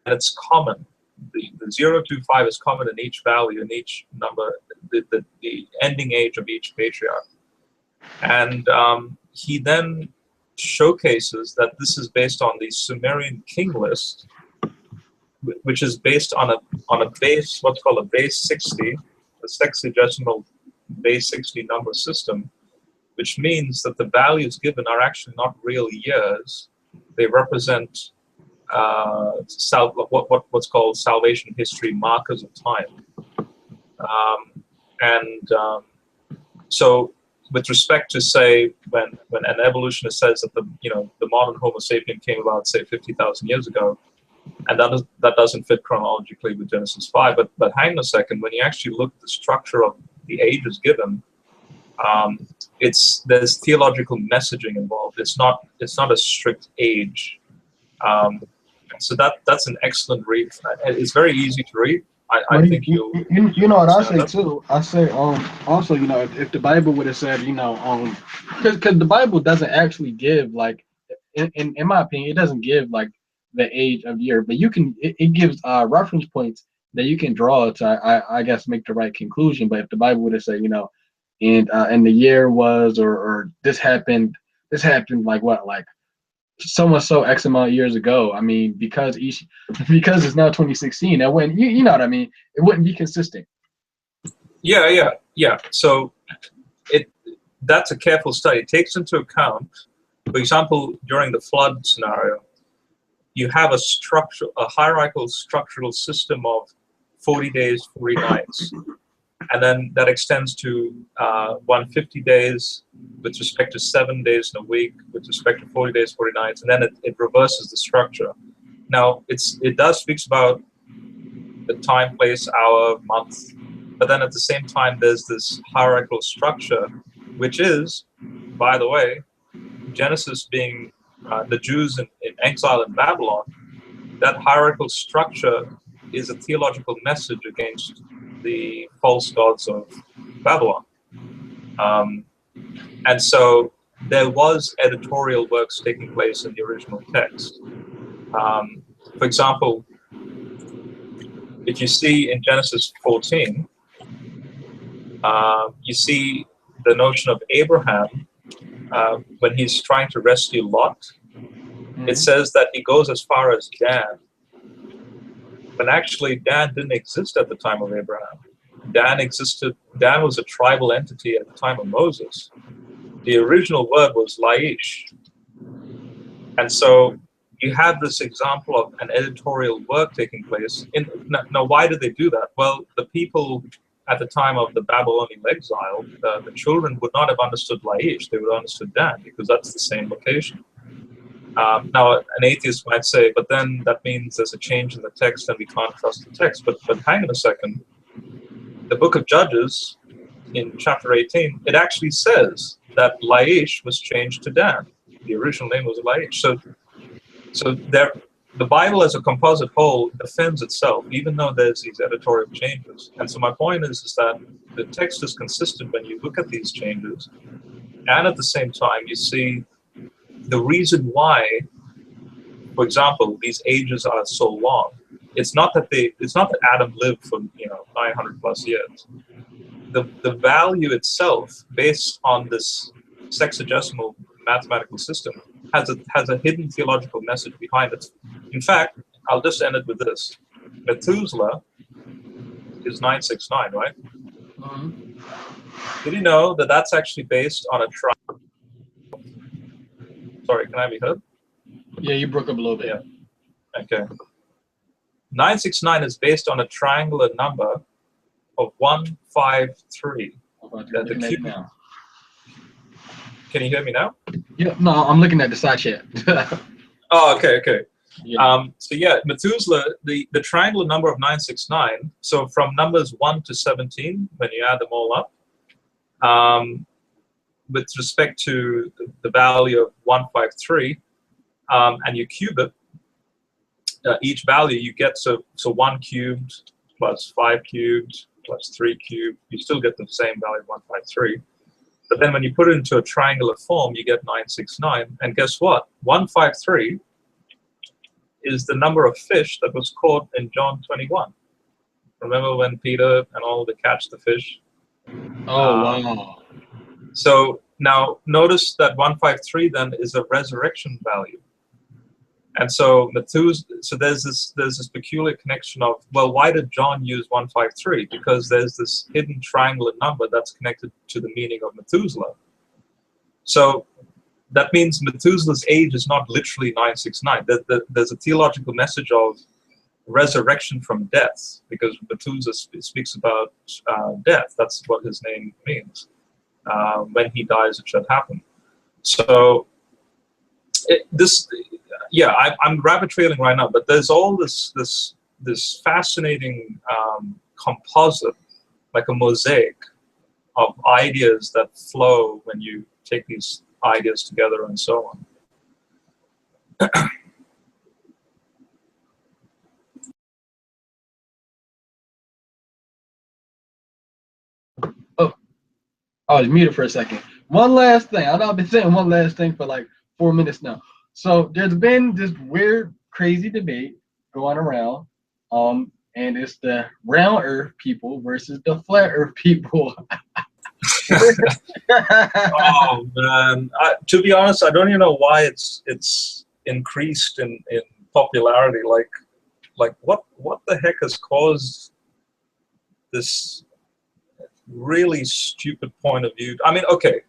and it's common. The 0 to 5 is common in each value, in each number, the ending age of each patriarch. And he then showcases that this is based on the Sumerian king list, which is based on a base, what's called a base 60, a sexagesimal base 60 number system, which means that the values given are actually not real years. They represent what's called salvation history markers of time. So with respect to, say, when an evolutionist says that the modern Homo sapien came about, say, 50,000 years ago, and that doesn't fit chronologically with Genesis 5, but hang on a second, when you actually look at the structure of the ages given, there's theological messaging involved. It's not a strict age. So that's an excellent read. It's very easy to read. I think you know what I say too. I say also if the Bible would have said because the Bible doesn't actually give, like, in my opinion, it doesn't give like the age of year, but it gives reference points that you can draw to I guess make the right conclusion. But if the Bible would have said and the year was or this happened like what, like so X amount of years ago. I mean, because it's now 2016, that wouldn't, you know what I mean? It wouldn't be consistent. Yeah. So that's a careful study. It takes into account, for example, during the flood scenario, you have a hierarchical structural system of 40 days, 40 nights. And then that extends to 150 days with respect to 7 days in a week, with respect to 40 days, 40 nights, and then it reverses the structure. Now, it does speaks about the time, place, hour, month, but then at the same time, there's this hierarchical structure, which is, by the way, Genesis being the Jews in exile in Babylon, that hierarchical structure is a theological message against the false gods of Babylon. And so there was editorial works taking place in the original text. For example, if you see in Genesis 14, you see the notion of Abraham when he's trying to rescue Lot. It says that he goes as far as Dan, when actually Dan didn't exist at the time of Abraham. Dan was a tribal entity at the time of Moses. The original word was Laish. And so you have this example of an editorial work taking place. Now, why did they do that? Well, the people at the time of the Babylonian exile, the children would not have understood Laish. They would have understood Dan, because that's the same location. Now, an atheist might say, but then that means there's a change in the text and we can't trust the text. But hang on a second. The book of Judges, in chapter 18, it actually says that Laish was changed to Dan. The original name was Laish. So the Bible as a composite whole defends itself, even though there's these editorial changes. And so my point is that the text is consistent when you look at these changes, and at the same time you see the reason why, for example, these ages are so long. It's not that Adam lived for 900 plus years. The value itself, based on this sexagesimal mathematical system, has a hidden theological message behind it. In fact, I'll just end it with this: Methuselah is 969, right? Did you know that that's actually based on a triangle? Sorry, can I be heard? Yeah, you broke up a little bit. Yeah. Okay. 969 is based on a triangular number of 153. Can you hear me now? Yeah, no, I'm looking at the side chat. Oh, okay. Yeah. So yeah, Methuselah, the triangular number of 969, so from numbers 1 to 17, when you add them all up, with respect to the value of 153, and you cube it, each value you get, so 1 cubed plus 5 cubed plus 3 cubed, you still get the same value of 153. But then when you put it into a triangular form, you get 969. And guess what? 153 is the number of fish that was caught in John 21. Remember when Peter and all the catch the fish? Oh, wow. So now notice that 153 then is a resurrection value. And so there's this peculiar connection of, well, why did John use 153? Because there's this hidden triangular number that's connected to the meaning of Methuselah. So that means Methuselah's age is not literally 969. There's a theological message of resurrection from death, because Methuselah speaks about death. That's what his name means. When he dies, it should happen. So I'm rabbit trailing right now, but there's all this fascinating composite, like a mosaic of ideas that flow when you take these ideas together and so on. I was muted for a second. One last thing. I know I've been saying one last thing for like 4 minutes now. So there's been this weird, crazy debate going around, and it's the round Earth people versus the flat Earth people. Oh man! To be honest, I don't even know why it's increased in popularity. Like what the heck has caused this really stupid point of view? I mean, okay.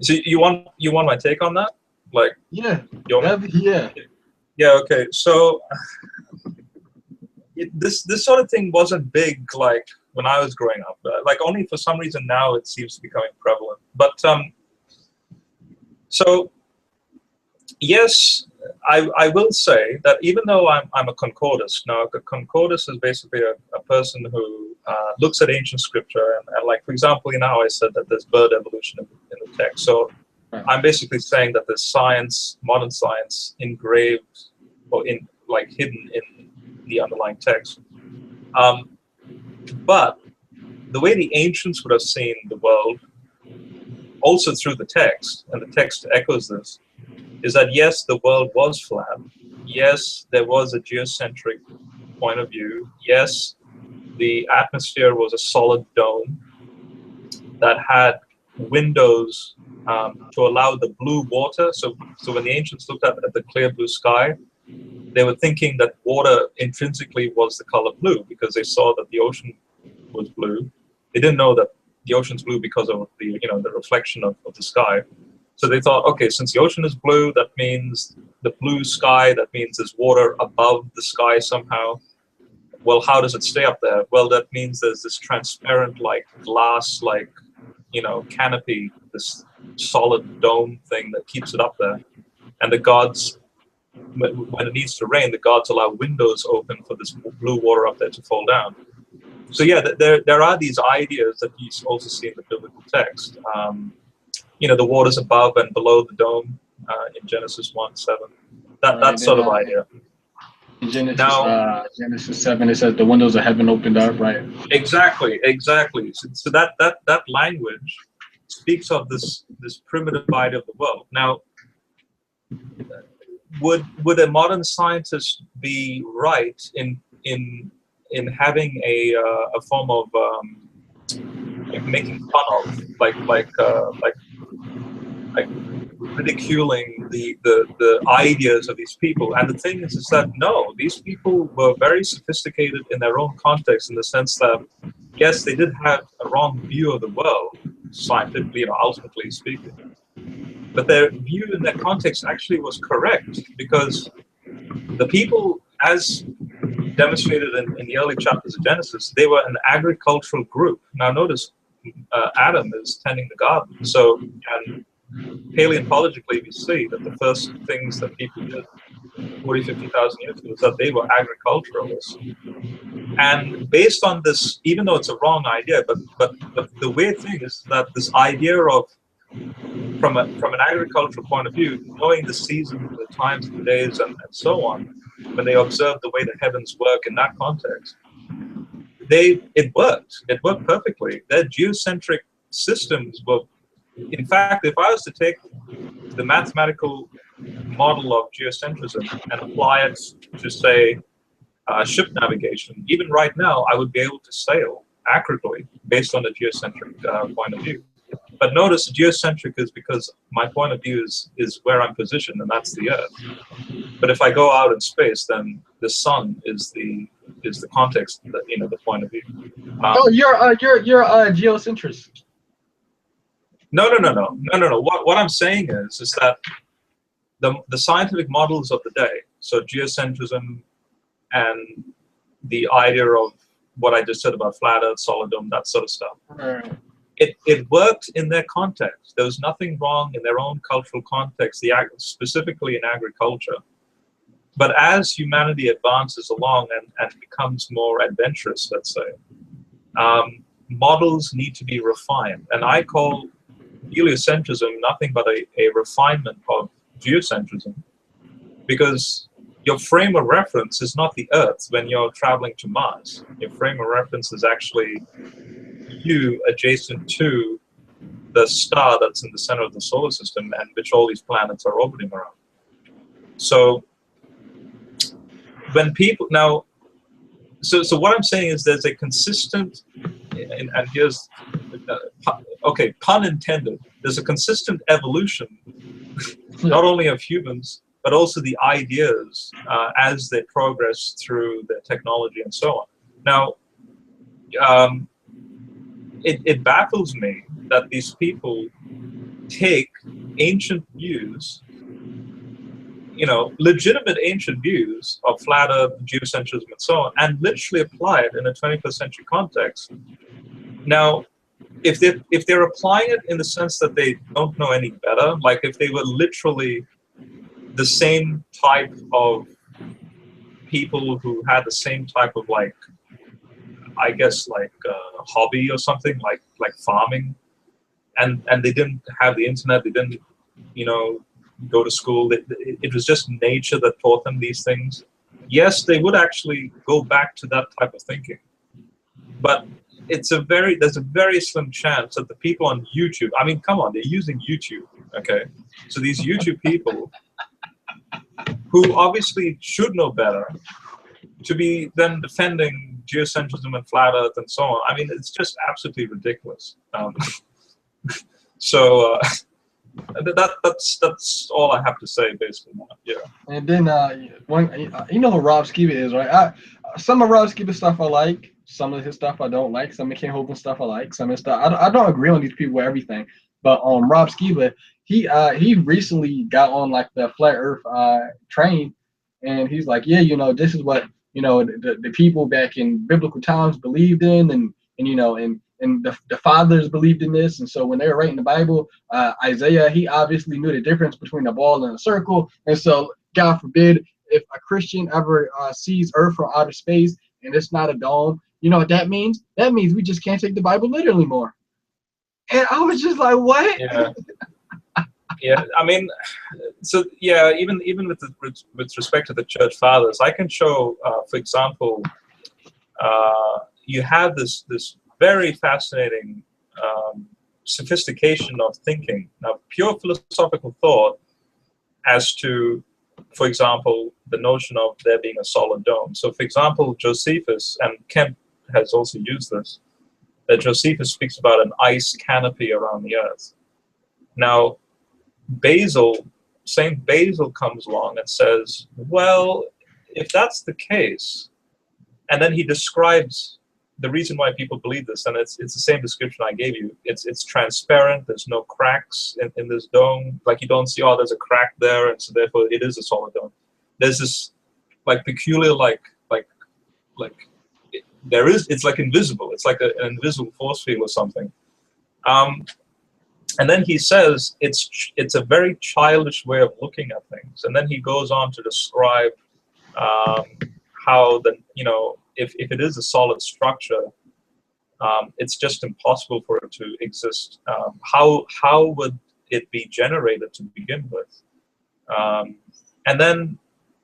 So you want my take on that? Like, yeah, yeah. Okay. So this sort of thing wasn't big like when I was growing up. Like only for some reason now it seems to be becoming prevalent. But so yes, I will say that even though I'm a concordist, now a concordist is basically a person who looks at ancient scripture and like, for example, I said that there's bird evolution in the text. So I'm basically saying that there's science, modern science, engraved or hidden in the underlying text. But the way the ancients would have seen the world, also through the text, and the text echoes this, is that yes, the world was flat. Yes, there was a geocentric point of view. Yes, the atmosphere was a solid dome that had windows to allow the blue water. So when the ancients looked at the clear blue sky, they were thinking that water intrinsically was the color blue because they saw that the ocean was blue. They didn't know that the ocean's blue because of the reflection of the sky. So they thought, okay, since the ocean is blue, that means the blue sky, that means there's water above the sky somehow. Well, how does it stay up there? Well, that means there's this transparent, like glass, like, canopy, this solid dome thing that keeps it up there. And the gods, when it needs to rain, the gods allow windows open for this blue water up there to fall down. So yeah, there are these ideas that you also see in the biblical text. The waters above and below the dome in Genesis 1:7. That sort of idea. In Genesis 7, it says the windows of heaven opened up, right? Exactly. So that language speaks of this primitive idea of the world. Now, would a modern scientist be right in having a form of making fun of, like ridiculing the ideas of these people? And the thing is that no, these people were very sophisticated in their own context, in the sense that yes, they did have a wrong view of the world, scientifically, ultimately speaking, but their view in their context actually was correct, because the people, as demonstrated in the early chapters of Genesis, they were an agricultural group. Now notice, Adam is tending the garden. So, and paleontologically, we see that the first things that people did 40, 50,000 years ago was that they were agriculturalists. And based on this, even though it's a wrong idea, but the weird thing is that this idea of, from an agricultural point of view, knowing the seasons, the times, the days, and so on, when they observed the way the heavens work in that context, it worked perfectly. Their geocentric systems were, in fact, if I was to take the mathematical model of geocentrism and apply it to, say, ship navigation, even right now, I would be able to sail accurately based on the geocentric point of view. But notice, geocentric is because my point of view is where I'm positioned, and that's the Earth. But if I go out in space, then the sun is the context, the point of view. You're a geocentrist. No. What I'm saying is that the scientific models of the day, so geocentrism and the idea of what I just said about flat Earth, solid dome, that sort of stuff. Right. It worked in their context. There was nothing wrong in their own cultural context, specifically in agriculture. But as humanity advances along and becomes more adventurous, let's say, models need to be refined. And I call heliocentrism nothing but a refinement of geocentrism, because your frame of reference is not the Earth when you're traveling to Mars. Your frame of reference is actually you adjacent to the star that's in the center of the solar system, and which all these planets are orbiting around. So when people now, so what I'm saying is there's a consistent, and here's, okay, pun intended, there's a consistent evolution, not only of humans, but also the ideas as they progress through their technology and so on. Now, it baffles me that these people take ancient views, legitimate ancient views of flat Earth, geocentrism, and so on, and literally apply it in a 21st century context. Now, if they're applying it in the sense that they don't know any better, like if they were literally the same type of people who had the same type of, like, I guess, like hobby or something, like farming, and they didn't have the internet, they didn't, go to school, it was just nature that taught them these things, yes, they would actually go back to that type of thinking. But there's a very slim chance that the people on YouTube, I mean, come on, they're using YouTube, okay? So these YouTube people who obviously should know better, to be then defending geocentrism and flat Earth and so on. I mean, it's just absolutely ridiculous. So that's all I have to say, basically. Yeah. And then you know who Rob Skiba is, right? Some of Rob Skiba's stuff I like, some of his stuff I don't like, some of Ken Hovind stuff I like, some of his stuff I don't agree on these people with everything. But Rob Skiba, he recently got on like the flat Earth train, and he's like, yeah, you know, this is what, you know, the people back in biblical times believed in, and you know, and the fathers believed in this. And so when they were writing the Bible, Isaiah, he obviously knew the difference between a ball and a circle. And so God forbid if a Christian ever sees Earth from outer space and it's not a dome, you know what that means? That means we just can't take the Bible literally more. And I was just like, what? Yeah. Yeah, I mean, so yeah, even with respect to the church fathers, I can show, for example, you have this very fascinating sophistication of thinking, now pure philosophical thought, as to, for example, the notion of there being a solid dome. So, for example, Josephus, and Kemp has also used this, that Josephus speaks about an ice canopy around the earth. Now, Saint Basil comes along and says, well, if that's the case, and then he describes the reason why people believe this, and it's the same description I gave you. It's transparent, there's no cracks in this dome, like you don't see, oh, there's a crack there, and so therefore it is a solid dome. There's this like peculiar it's like invisible, it's like an invisible force field or something. And then he says it's a very childish way of looking at things. And then he goes on to describe how if it is a solid structure, it's just impossible for it to exist. How would it be generated to begin with? And then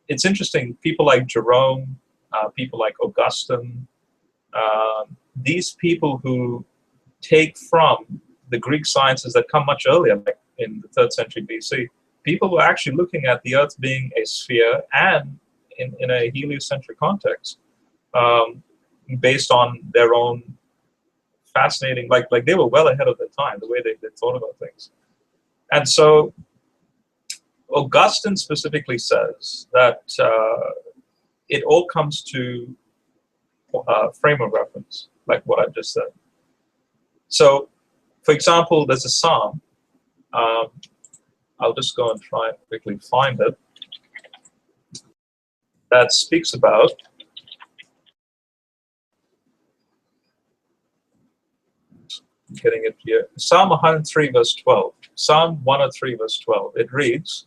it's interesting. People like Jerome, people like Augustine, these people who take from the Greek sciences that come much earlier, like in the 3rd century BC, people were actually looking at the Earth being a sphere and in a heliocentric context, based on their own fascinating, like they were well ahead of their time, the way they thought about things. And so Augustine specifically says that it all comes to frame of reference, like what I just said. So, for example, there's a psalm. I'll just go and try and quickly find it. That speaks about getting it here. Psalm 103, verse 12. Psalm 103, verse 12. It reads,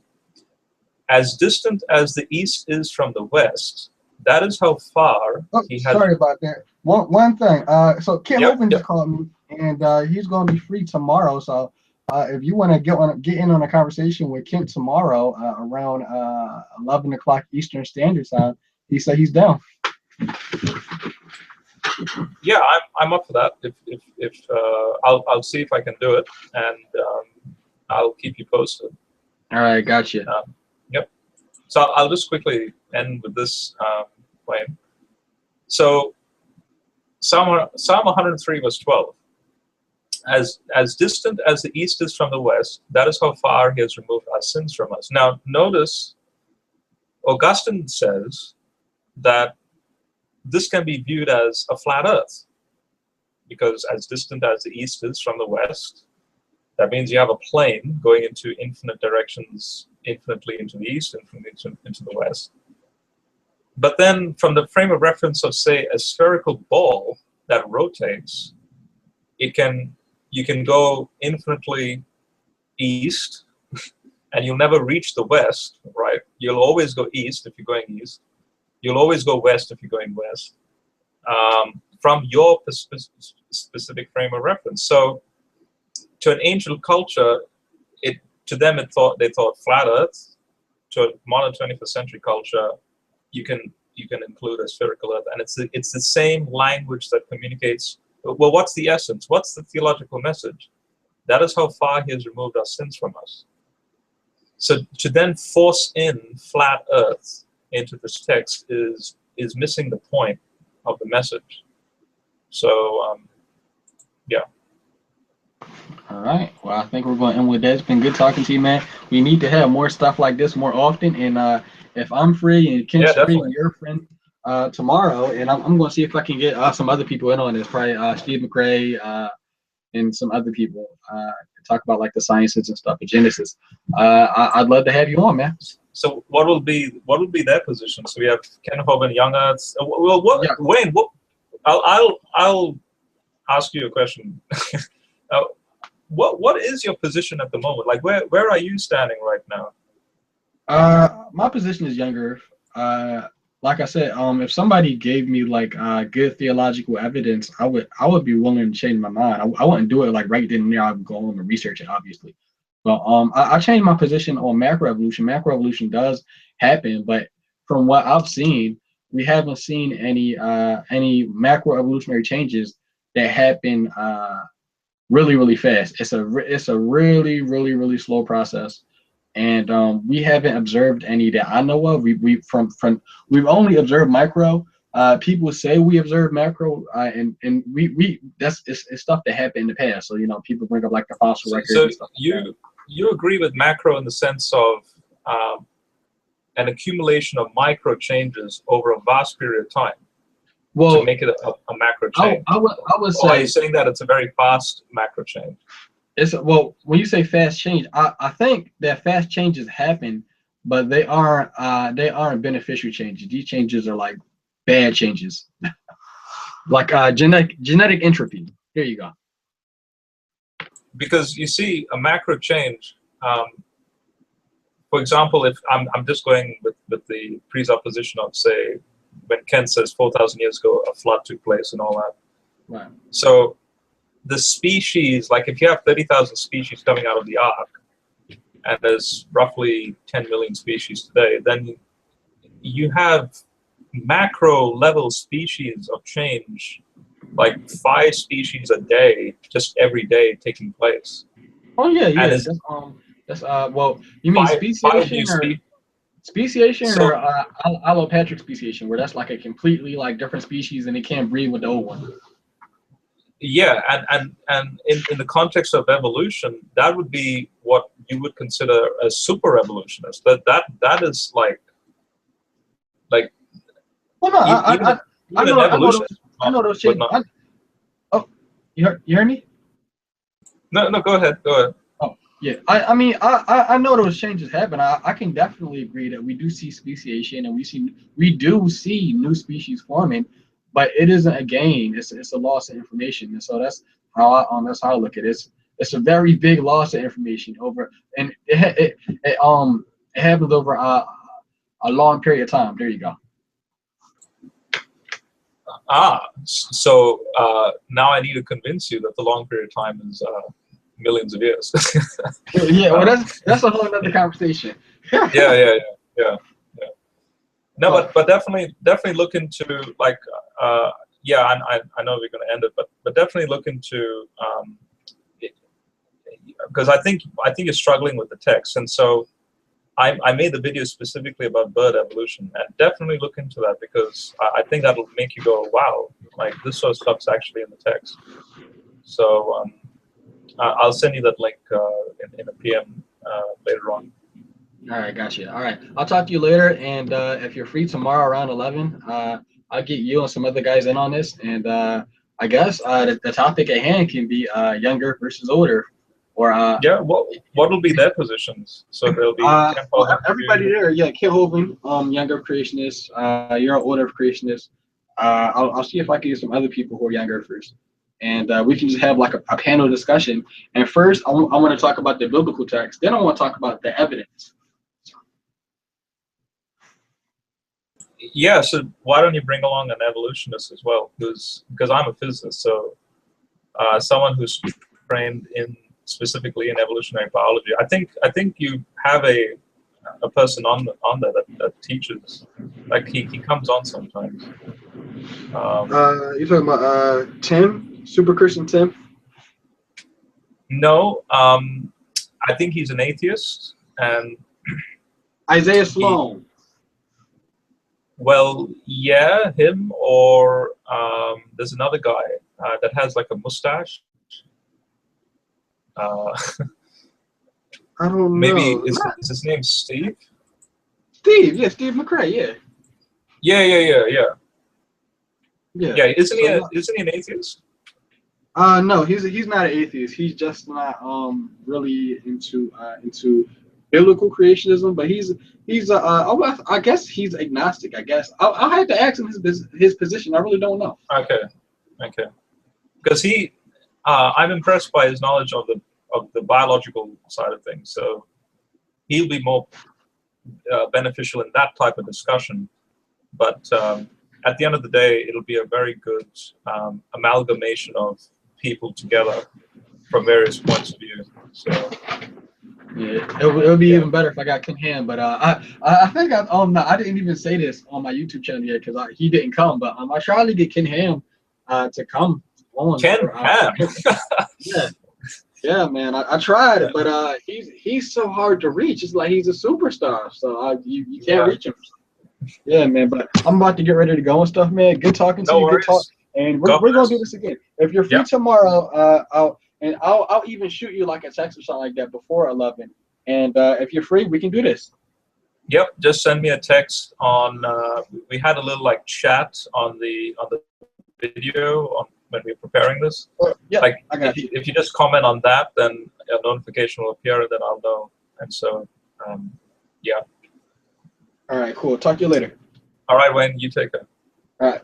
"As distant as the east is from the west, that is how far he has." Sorry about that. One thing. So Ken Hovind just called me, and he's going to be free tomorrow. So if you want to get in on a conversation with Kent tomorrow around 11 o'clock Eastern Standard Time, he said he's down. Yeah, I'm up for that. If I'll see if I can do it, and I'll keep you posted. All right, gotcha. Yep. So I'll just quickly end with this claim. So Psalm 103, verse 12. As distant as the east is from the west, that is how far he has removed our sins from us. Now, notice, Augustine says that this can be viewed as a flat earth, because as distant as the east is from the west, that means you have a plane going into infinite directions, infinitely into the east, infinitely into the west. But then from the frame of reference of, say, a spherical ball that rotates, you can go infinitely east, and you'll never reach the west, right? You'll always go east if you're going east. You'll always go west if you're going west, from your specific frame of reference. So to an ancient culture, they thought flat earth. To a modern 21st century culture, you can you can include a spherical Earth, and it's the same language that communicates. Well, what's the essence? What's the theological message? That is how far He has removed our sins from us. So to then force in flat Earth into this text is missing the point of the message. So yeah. All right. Well, I think we're going to end with that. It's been good talking to you, man. We need to have more stuff like this more often. And if I'm free and Ken's free and you're free tomorrow, and I'm going to see if I can get some other people in on this, probably Steve McRae and some other people to talk about like the sciences and stuff, the Genesis. I'd love to have you on, man. So what will be their position? So we have Ken Hovind, Young Earths. Well, Yeah. Wayne, I'll ask you a question. What is your position at the moment? Like, where are you standing right now? My position is Young Earth. Like I said, if somebody gave me like good theological evidence, I would be willing to change my mind. I wouldn't do it like right then and there. I would go home and research it, obviously. But I changed my position on macroevolution. Macroevolution does happen, but from what I've seen, we haven't seen any macroevolutionary changes that happen really, really fast. It's a really, really, really slow process, and we haven't observed any that I know of. We've only observed micro. People say we observe macro, and we it's stuff that happened in the past. So people bring up like the fossil records. So and stuff like you agree with macro in the sense of an accumulation of micro changes over a vast period of time to make it a macro change. I would say. Or are you saying that it's a very fast macro change? When you say fast change, I think that fast changes happen, but they aren't beneficial changes. These changes are like bad changes, like genetic entropy. Here you go. Because you see, a macro change, for example, if I'm just going with the presupposition of, say, when Ken says 4,000 years ago a flood took place and all that. Right. So the species, like if you have 30,000 species coming out of the ark, and there's roughly 10 million species today, then you have macro level species of change, like 5 species a day, just every day taking place. Oh yeah. Well, you mean speciation or allopatric speciation, where that's like a completely like different species and it can't breed with the old one. Yeah, and in the context of evolution, that would be what you would consider a super evolutionist. That is like. Well, no, I know those changes. Oh, you hear me? No, go ahead. Oh, yeah. I know those changes happen. I can definitely agree that we do see speciation and we do see new species forming, but it isn't a gain. It's a loss of information, and so that's how I look at it. It's a very big loss of information and it happens over a long period of time. There you go. So now I need to convince you that the long period of time is millions of years. Yeah, well, that's a whole other conversation. Yeah. No, but definitely look into like I know we're going to end it, but definitely look into because I think you're struggling with the text, and so I made the video specifically about bird evolution, and definitely look into that because I think that'll make you go, wow, like this sort of stuff's actually in the text. So I'll send you that link in a PM later on. All right, gotcha. All right, I'll talk to you later, and if you're free tomorrow around 11, I'll get you and some other guys in on this, and I guess the topic at hand can be younger versus older. Or yeah, what will be their positions? So there'll be everybody there. Yeah, Ken Hovind, younger creationist. You're an older creationist. I'll see if I can get some other people who are younger first, and we can just have like a panel discussion. And first, I want to talk about the biblical text. Then I want to talk about the evidence. Yeah. So why don't you bring along an evolutionist as well? Because I'm a physicist, so someone who's trained in specifically in evolutionary biology. I think you have a a person on there that teaches. Like he comes on sometimes. You talking about Tim, Super Christian Tim? No, I think he's an atheist, and Isaiah Sloan. Well, yeah, him or there's another guy that has like a mustache. I don't Maybe know. is his name Steve? Steve, yeah, Steve McRae, yeah. Yeah. Yeah. Isn't he an atheist? No, he's not an atheist. He's just not really into biblical creationism, but he's I guess he's agnostic. I guess I'll have to ask him his position. I really don't know. Okay, because I'm impressed by his knowledge of the biological side of things. So he'll be more beneficial in that type of discussion. But at the end of the day, it'll be a very good amalgamation of people together from various points of view. So yeah, it would be even better if I got Ken Ham. But I think I didn't even say this on my YouTube channel yet because he didn't come. But I tried to get Ken Ham to come on. Ken Ham. Yeah, man. I tried it, but he's so hard to reach. It's like he's a superstar, so you can't reach him. Yeah, man. But I'm about to get ready to go and stuff, man. Good talking to you. Worries. Good talk. And we're gonna do this again. If you're free tomorrow, I'll even shoot you like a text or something like that before 11. And if you're free, we can do this. Yep, just send me a text on. We had a little like chat on the video when we were preparing this. Yeah, like I got you. if you just comment on that, then a notification will appear, and then I'll know. And so, yeah. All right, cool. Talk to you later. All right, Wayne, you take it. All right.